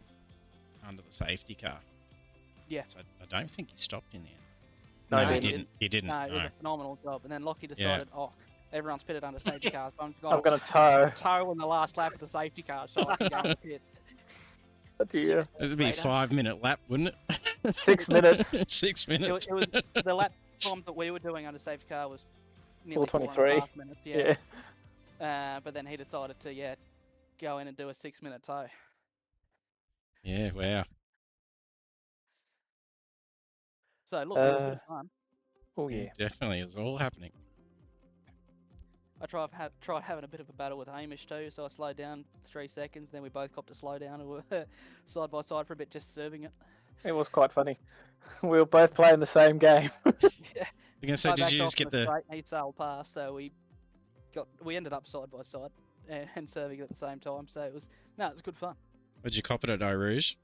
[SPEAKER 1] under the safety car.
[SPEAKER 4] Yeah.
[SPEAKER 1] So I don't think he stopped in the end.
[SPEAKER 5] No,
[SPEAKER 1] he didn't. He didn't.
[SPEAKER 4] No, it was a phenomenal job. And then Lockie decided, everyone's pitted under safety cars. So
[SPEAKER 5] I'm going to tow
[SPEAKER 4] in the last lap of the safety car so I can go in the pit.
[SPEAKER 5] Oh dear.
[SPEAKER 1] It'd be a 5-minute lap, wouldn't it?
[SPEAKER 5] 6 minutes.
[SPEAKER 1] 6 minutes.
[SPEAKER 4] It was the lap time that we were doing under safety car was nearly
[SPEAKER 5] 4:23.
[SPEAKER 4] 4.5 minutes. Yeah. But then he decided to go in and do a 6-minute tow.
[SPEAKER 1] Yeah, wow.
[SPEAKER 4] So look, it was a bit of fun.
[SPEAKER 5] Oh yeah.
[SPEAKER 1] Definitely, it was all happening.
[SPEAKER 4] I tried having a bit of a battle with Hamish too, so I slowed down 3 seconds. Then we both copped a slow down and were side by side for a bit, just serving it.
[SPEAKER 5] It was quite funny. We were both playing the same game.
[SPEAKER 4] Yeah.
[SPEAKER 1] You're gonna say, did you just get the?
[SPEAKER 4] Straight, he sailed past, so we ended up side by side and serving it at the same time. So it was good fun.
[SPEAKER 1] Did you cop it at Eau Rouge?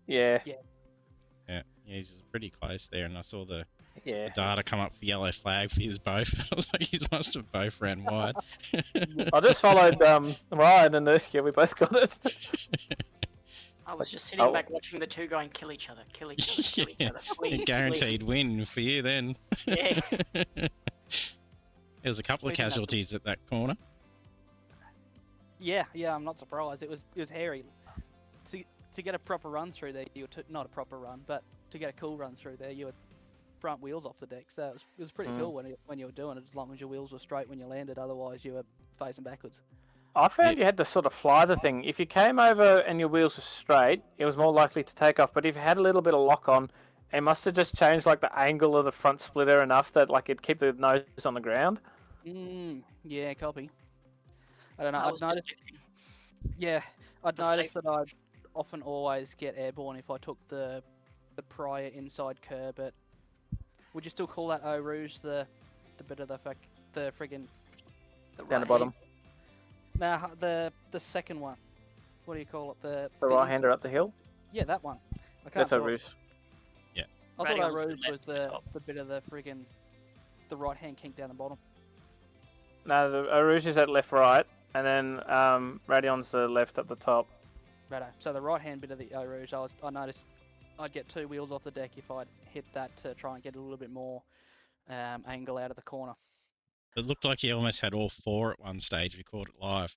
[SPEAKER 5] Yeah.
[SPEAKER 1] Yeah, he's pretty close there, and I saw the
[SPEAKER 5] Yeah.
[SPEAKER 1] data come up for yellow flag for his both. I was like, he must have both ran wide.
[SPEAKER 5] I just followed Ryan and this. Yeah, we both got it.
[SPEAKER 3] I was just sitting back watching the two going kill each other.
[SPEAKER 1] Yeah,
[SPEAKER 3] Please,
[SPEAKER 1] a guaranteed win for you then.
[SPEAKER 3] Yeah.
[SPEAKER 1] There was a couple of casualties at that corner.
[SPEAKER 4] Yeah, I'm not surprised. It was hairy. To get a proper run through there, not a proper run, but to get a cool run through there, you were front wheels off the deck. So it was pretty cool when you were doing it, as long as your wheels were straight when you landed. Otherwise, you were facing backwards.
[SPEAKER 5] I found you had to sort of fly the thing. If you came over and your wheels were straight, it was more likely to take off. But if you had a little bit of lock on, it must have just changed like the angle of the front splitter enough that like it'd keep the nose on the ground.
[SPEAKER 4] Yeah, copy. I don't know. I'd noticed that I'd often always get airborne if I took the prior inside curb. But would you still call that Eau Rouge the bit of the friggin'
[SPEAKER 5] Down the bottom.
[SPEAKER 4] Nah, the second one. What do you call it? The
[SPEAKER 5] right-hander up the hill?
[SPEAKER 4] Yeah, that one.
[SPEAKER 5] That's Eau Rouge.
[SPEAKER 1] Yeah.
[SPEAKER 4] I thought Eau Rouge was the bit of the friggin' the right-hand kink down the bottom.
[SPEAKER 5] No, the Eau Rouge is at left-right, and then Radion's the left at the top.
[SPEAKER 4] Righto. So the right-hand bit of the Eau Rouge, I noticed I'd get two wheels off the deck if I'd hit that to try and get a little bit more angle out of the corner.
[SPEAKER 1] It looked like he almost had all four at one stage. We caught it live.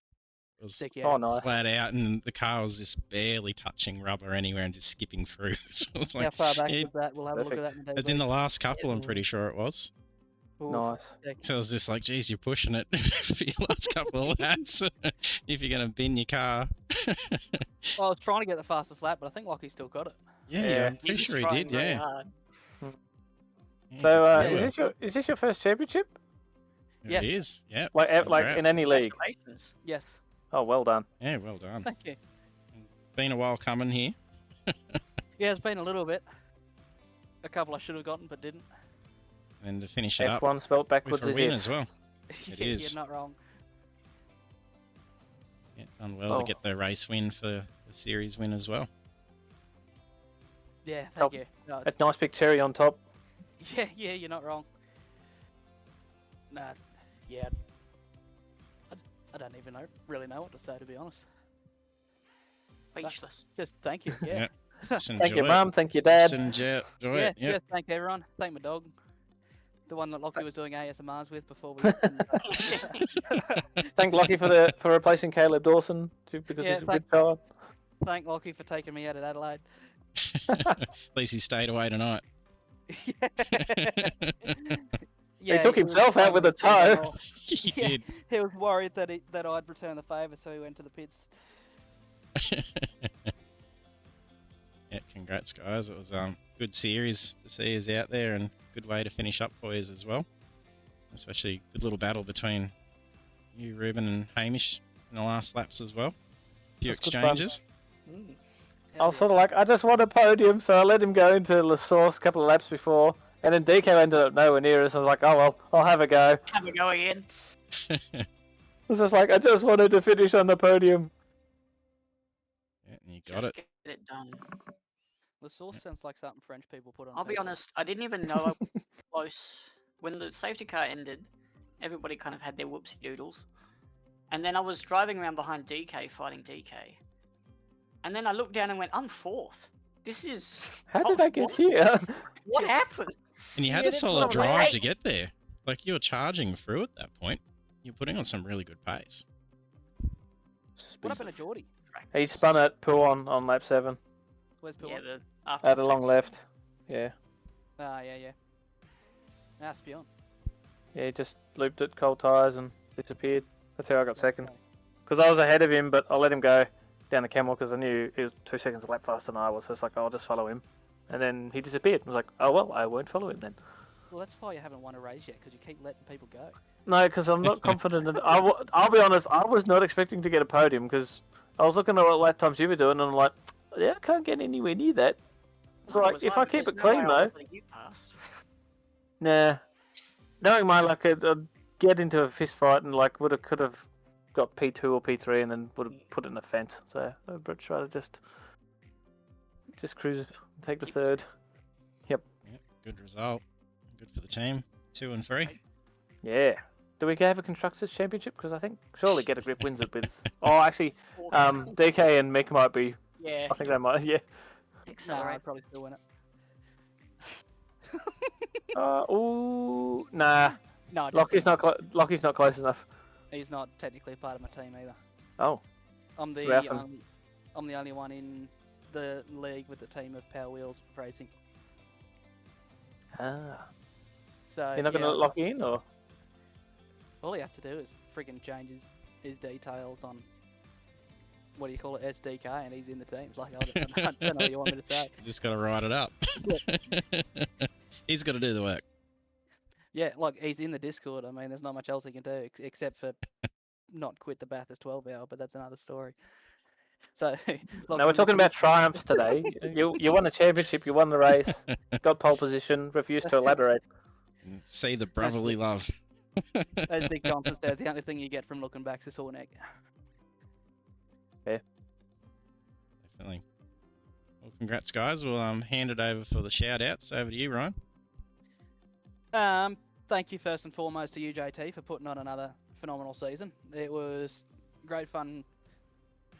[SPEAKER 1] It was
[SPEAKER 5] nice.
[SPEAKER 1] Flat out, and the car was just barely touching rubber anywhere and just skipping through. So it was like,
[SPEAKER 4] how far back was that? We'll have a look at that in a day.
[SPEAKER 1] It's in the last couple, I'm pretty sure it was.
[SPEAKER 4] Ooh,
[SPEAKER 5] nice.
[SPEAKER 1] So I was just like, geez, you're pushing it for your last couple of laps if you're going to bin your car.
[SPEAKER 4] Well, I was trying to get the fastest lap, but I think Lockie's still got it.
[SPEAKER 1] Yeah, I'm pretty sure he did, yeah.
[SPEAKER 5] So, is this your first championship?
[SPEAKER 4] Yes.
[SPEAKER 1] It is, yeah.
[SPEAKER 5] Like in any league?
[SPEAKER 4] Yes.
[SPEAKER 5] Oh, well done.
[SPEAKER 1] Yeah, well done.
[SPEAKER 4] Thank you.
[SPEAKER 1] Been a while coming here.
[SPEAKER 4] Yeah, it's been a little bit. A couple I should have gotten, but didn't.
[SPEAKER 1] And to finish it up,
[SPEAKER 5] F1 spelled backwards
[SPEAKER 1] with a
[SPEAKER 5] is
[SPEAKER 1] win
[SPEAKER 5] F.
[SPEAKER 1] as well. It is.
[SPEAKER 4] You're not wrong.
[SPEAKER 1] Yeah, done well to get the race win for the series win as well.
[SPEAKER 4] Yeah, thank you. No,
[SPEAKER 5] That's nice big cherry on top.
[SPEAKER 4] Yeah, you're not wrong. Nah, yeah. I don't even really know what to say, to be honest.
[SPEAKER 3] Speechless.
[SPEAKER 4] Just thank you, yeah.
[SPEAKER 5] Thank you, Mum. Thank you, Dad.
[SPEAKER 1] Just enjoy
[SPEAKER 4] Yeah,
[SPEAKER 1] it. Yep.
[SPEAKER 4] just thank everyone. Thank my dog. The one that Lockie was doing ASMRs with before we...
[SPEAKER 5] Thank Lockie for replacing Caleb Dawson because he's a good child.
[SPEAKER 4] Thank Lockie for taking me out at Adelaide.
[SPEAKER 1] At least he stayed away tonight.
[SPEAKER 5] He took himself out with a tow.
[SPEAKER 1] He did.
[SPEAKER 4] He was worried that I'd return the favour, so he went to the pits.
[SPEAKER 1] Yeah, congrats guys. It was good series to see us out there and good way to finish up for you as well. especially good little battle between you, Ruben, and Hamish in the last laps as well. A few exchanges.
[SPEAKER 5] I was sort of like, I just want a podium, so I let him go into La Source a couple of laps before, and then DK ended up nowhere near us. I was like, oh well, I'll have a go.
[SPEAKER 3] Have a go again.
[SPEAKER 5] It was just like, I just wanted to finish on the podium.
[SPEAKER 1] Yeah, and you got
[SPEAKER 3] Just
[SPEAKER 1] it.
[SPEAKER 3] get it done.
[SPEAKER 4] The sauce sounds like something French people put on.
[SPEAKER 3] I'll be
[SPEAKER 4] pizza.
[SPEAKER 3] honest, I didn't even know I was close. When the safety car ended, everybody kind of had their whoopsie doodles. And then I was driving around behind DK, fighting DK. And then I looked down and went, I'm fourth. This is...
[SPEAKER 5] How did I get here?
[SPEAKER 3] What happened?
[SPEAKER 1] And you had a
[SPEAKER 3] that's what I
[SPEAKER 1] solid
[SPEAKER 3] was like,
[SPEAKER 1] drive
[SPEAKER 3] hey.
[SPEAKER 1] to get there. Like, you were charging through at that point. You're putting on some really good pace.
[SPEAKER 4] What happened to Geordie?
[SPEAKER 5] He spun at Puon on lap 7.
[SPEAKER 4] Where's Pill?
[SPEAKER 3] Yeah, after
[SPEAKER 5] At
[SPEAKER 3] the
[SPEAKER 5] a long
[SPEAKER 3] second-
[SPEAKER 5] left. Yeah.
[SPEAKER 4] Ah, yeah. That's beyond.
[SPEAKER 5] Yeah, he just looped it, cold tyres, and disappeared. That's how I got second. Because I was ahead of him, but I let him go down the camel because I knew he was 2 seconds a lap faster than I was. So it's like, oh, I'll just follow him. And then he disappeared. I was like, oh, well, I won't follow him then.
[SPEAKER 4] Well, that's why you haven't won a race yet, because you keep letting people go.
[SPEAKER 5] No, because I'm not confident. I'll be honest, I was not expecting to get a podium because I was looking at what lap times you were doing, and I'm like, yeah, I can't get anywhere near that. So, like, if I keep
[SPEAKER 3] there's
[SPEAKER 5] it
[SPEAKER 3] no
[SPEAKER 5] clean,
[SPEAKER 3] way I was
[SPEAKER 5] though,
[SPEAKER 3] letting you past.
[SPEAKER 5] nah. Knowing my luck, I'd get into a fist fight and, like, could have got P2 or P3 and then would have put it in the fence. So I'd try to just cruise, take the
[SPEAKER 3] Keep it
[SPEAKER 5] third. Yep.
[SPEAKER 1] Yep, good result. Good for the team. 2 and 3.
[SPEAKER 5] Yeah. Do we have a Constructors Championship? Because I think surely Get a Grip wins it with... Oh, actually, DK and Mick might be...
[SPEAKER 3] Yeah,
[SPEAKER 5] I think they might, yeah.
[SPEAKER 4] No,
[SPEAKER 3] accelerate.
[SPEAKER 4] I'd probably still win it.
[SPEAKER 5] Ooh, nah.
[SPEAKER 4] No,
[SPEAKER 5] Lockie's not close enough.
[SPEAKER 4] He's not technically a part of my team either.
[SPEAKER 5] Oh.
[SPEAKER 4] I'm the
[SPEAKER 5] Ralph
[SPEAKER 4] I'm the only one in the league with the team of Power Wheels Racing.
[SPEAKER 5] Ah.
[SPEAKER 4] So
[SPEAKER 5] You're not going to lock you in, or?
[SPEAKER 4] all he has to do is friggin' change his details on what do you call it, SDK, and he's in the team. It's like, I don't know what you want me to say.
[SPEAKER 1] Just got to write it up. He's got to do the work.
[SPEAKER 4] Yeah, like he's in the Discord. I mean, there's not much else he can do except for not quit the Bathurst 12 hour, but that's another story. So, look,
[SPEAKER 5] No, we're talking about triumphs today. You won a championship, you won the race, got pole position, refused to elaborate.
[SPEAKER 1] See the brotherly love.
[SPEAKER 4] as Dick Johnson says, the only thing you get from looking back is a sore neck.
[SPEAKER 1] Definitely. Well, congrats, guys. We'll hand it over for the shout-outs. Over to you, Ryan.
[SPEAKER 4] Thank you first and foremost to UJT for putting on another phenomenal season. It was great fun,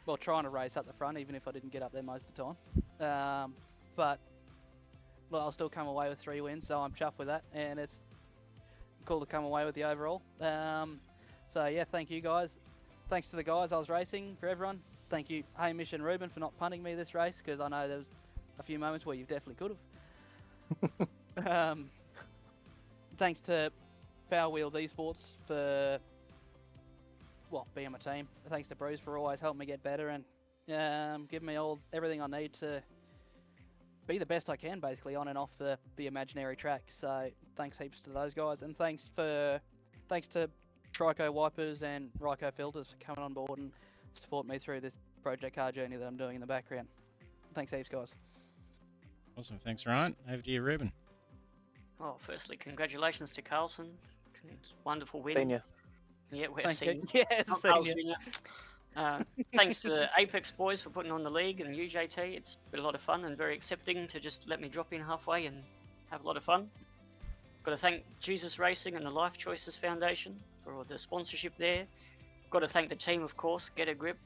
[SPEAKER 4] well, trying to race up the front, even if I didn't get up there most of the time. But well, I'll still come away with 3 wins, so I'm chuffed with that, and it's cool to come away with the overall. So yeah, thank you guys. Thanks to the guys I was racing, for everyone. Thank you, Hamish and Ruben, for not punting me this race, because I know there was a few moments where you definitely could have. Thanks to Power Wheels eSports for being my team. Thanks to Bruce for always helping me get better and giving me everything I need to be the best I can, basically, on and off the imaginary track. So thanks heaps to those guys, and thanks to Trico Wipers and Ryco Filters for coming on board and support me through this project car journey that I'm doing in the background. Thanks heaps, guys.
[SPEAKER 1] Awesome. Thanks, Ryan. Over to you, Ruben.
[SPEAKER 3] Oh, firstly, congratulations to Carlson. It's a wonderful win.
[SPEAKER 5] Senior.
[SPEAKER 3] Yeah, we're
[SPEAKER 4] Thank
[SPEAKER 3] senior.
[SPEAKER 4] you. Yes,
[SPEAKER 3] Not
[SPEAKER 4] senior.
[SPEAKER 3] Carl's junior. Thanks to the Apex boys for putting on the league and UJT. It's been a lot of fun and very accepting to just let me drop in halfway and have a lot of fun. Got to thank Jesus Racing and the Life Choices Foundation for all the sponsorship there. Got to thank the team, of course, Get a Grip.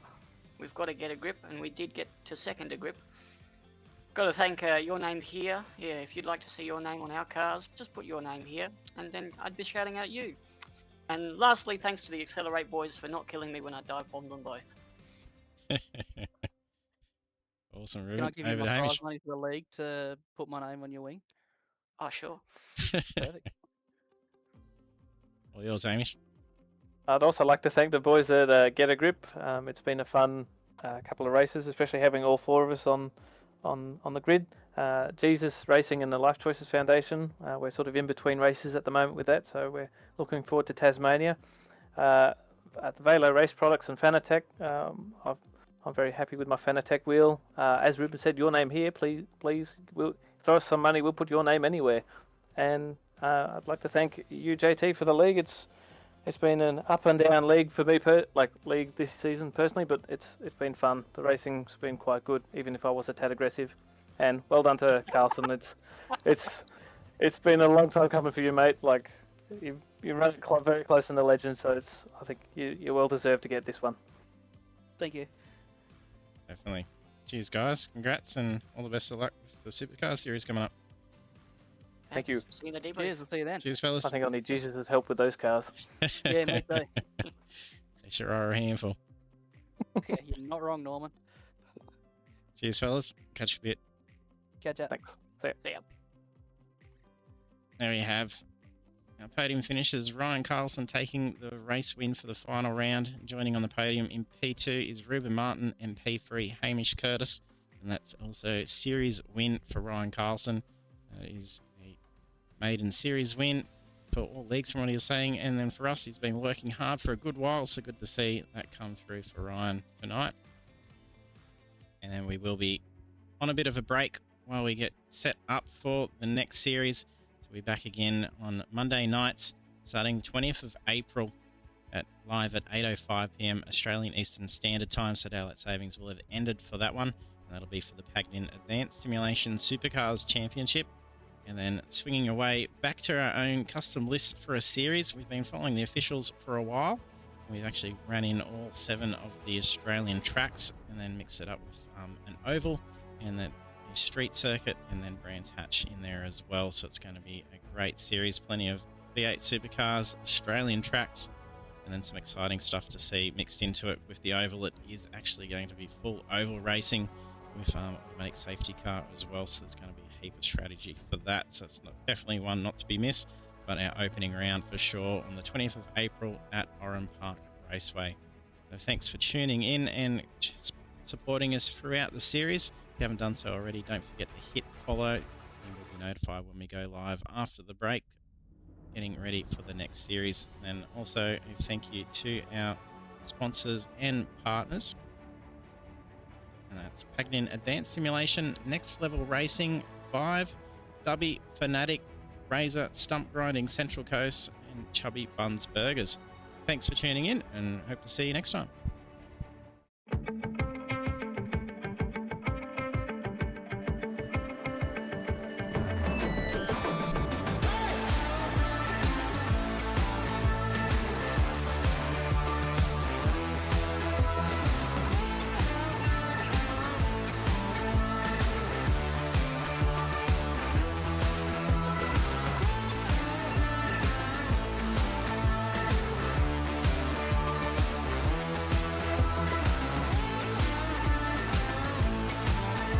[SPEAKER 3] We've got to get a grip, and we did get to second a grip. Got to thank Your Name Here. Yeah, if you'd like to see your name on our cars, just put your name here, and then I'd be shouting out you. And lastly, thanks to the Accelerate boys for not killing me when I dive bombed them both.
[SPEAKER 1] Awesome,
[SPEAKER 4] Can
[SPEAKER 1] Ruben.
[SPEAKER 4] I give you
[SPEAKER 1] Over
[SPEAKER 4] my
[SPEAKER 1] to Hamish.
[SPEAKER 4] prize money for the league to put my name on your wing?
[SPEAKER 3] Oh, sure.
[SPEAKER 4] Perfect.
[SPEAKER 1] All yours, Hamish.
[SPEAKER 5] I'd also like to thank the boys at Get a Grip. It's been a fun couple of races, especially having all 4 of us on on the grid. Jesus Racing and the Life Choices Foundation. We're sort of in between races at the moment with that, so we're looking forward to Tasmania. At the Velo Race Products and Fanatec, I'm very happy with my Fanatec wheel. As Ruben said, your name here, please, we'll throw us some money. We'll put your name anywhere. And I'd like to thank you, JT, for the league. It's been an up and down league for me, league this season personally, but it's been fun. The racing's been quite good, even if I was a tad aggressive. And well done to Carlson. It's been a long time coming for you, mate. Like you run the club very close in the legend, so I think you well deserved to get this one.
[SPEAKER 4] Thank you.
[SPEAKER 1] Definitely. Cheers, guys. Congrats and all the best of luck with the Supercar series coming up.
[SPEAKER 5] Thank you.
[SPEAKER 3] See you in the debrief.
[SPEAKER 4] Cheers. We'll see you then.
[SPEAKER 1] Cheers, fellas.
[SPEAKER 5] I think I'll need Jesus' help with those cars.
[SPEAKER 4] Yeah, me too.
[SPEAKER 1] They sure are a handful.
[SPEAKER 4] Yeah, you're not wrong, Norman.
[SPEAKER 1] Cheers, fellas. Catch you a bit.
[SPEAKER 4] Catch up.
[SPEAKER 5] Thanks. See ya.
[SPEAKER 3] See ya.
[SPEAKER 1] There you have our podium finishes. Ryan Carlson taking the race win for the final round. Joining on the podium in P2 is Ruben Martin, and P3 Hamish Curtis. And that's also a series win for Ryan Carlson. Is a maiden series win for all leagues from what he was saying. And then for us, he's been working hard for a good while. So good to see that come through for Ryan tonight. And then we will be on a bit of a break while we get set up for the next series. We'll be back again on Monday nights, starting the 20th of April, live at 8:05 p.m. Australian Eastern Standard Time. So daylight savings will have ended for that one, and that'll be for the Pagnian Advanced Simulation Supercars Championship. And then swinging away back to our own custom list for a series. We've been following the officials for a while. We've actually ran in all 7 of the Australian tracks, and then mixed it up with an oval, and then street circuit, and then Brands Hatch in there as well. So it's going to be a great series. Plenty of V8 supercars, Australian tracks, and then some exciting stuff to see mixed into it with the oval. It is actually going to be full oval racing with automatic safety car as well. So there's going to be a heap of strategy for that. So it's definitely one not to be missed. But our opening round for sure on the 20th of April at Oran Park Raceway. So thanks for tuning in and supporting us throughout the series. If you haven't done so already, don't forget to hit follow, and you'll be notified when we go live after the break, getting ready for the next series. And also a thank you to our sponsors and partners, and that's Pagnian Advanced Simulation, Next Level Racing, 5, Stubby, Fanatic, Razor, Stump Grinding, Central Coast, and Chubby Buns Burgers. Thanks for tuning in, and hope to see you next time.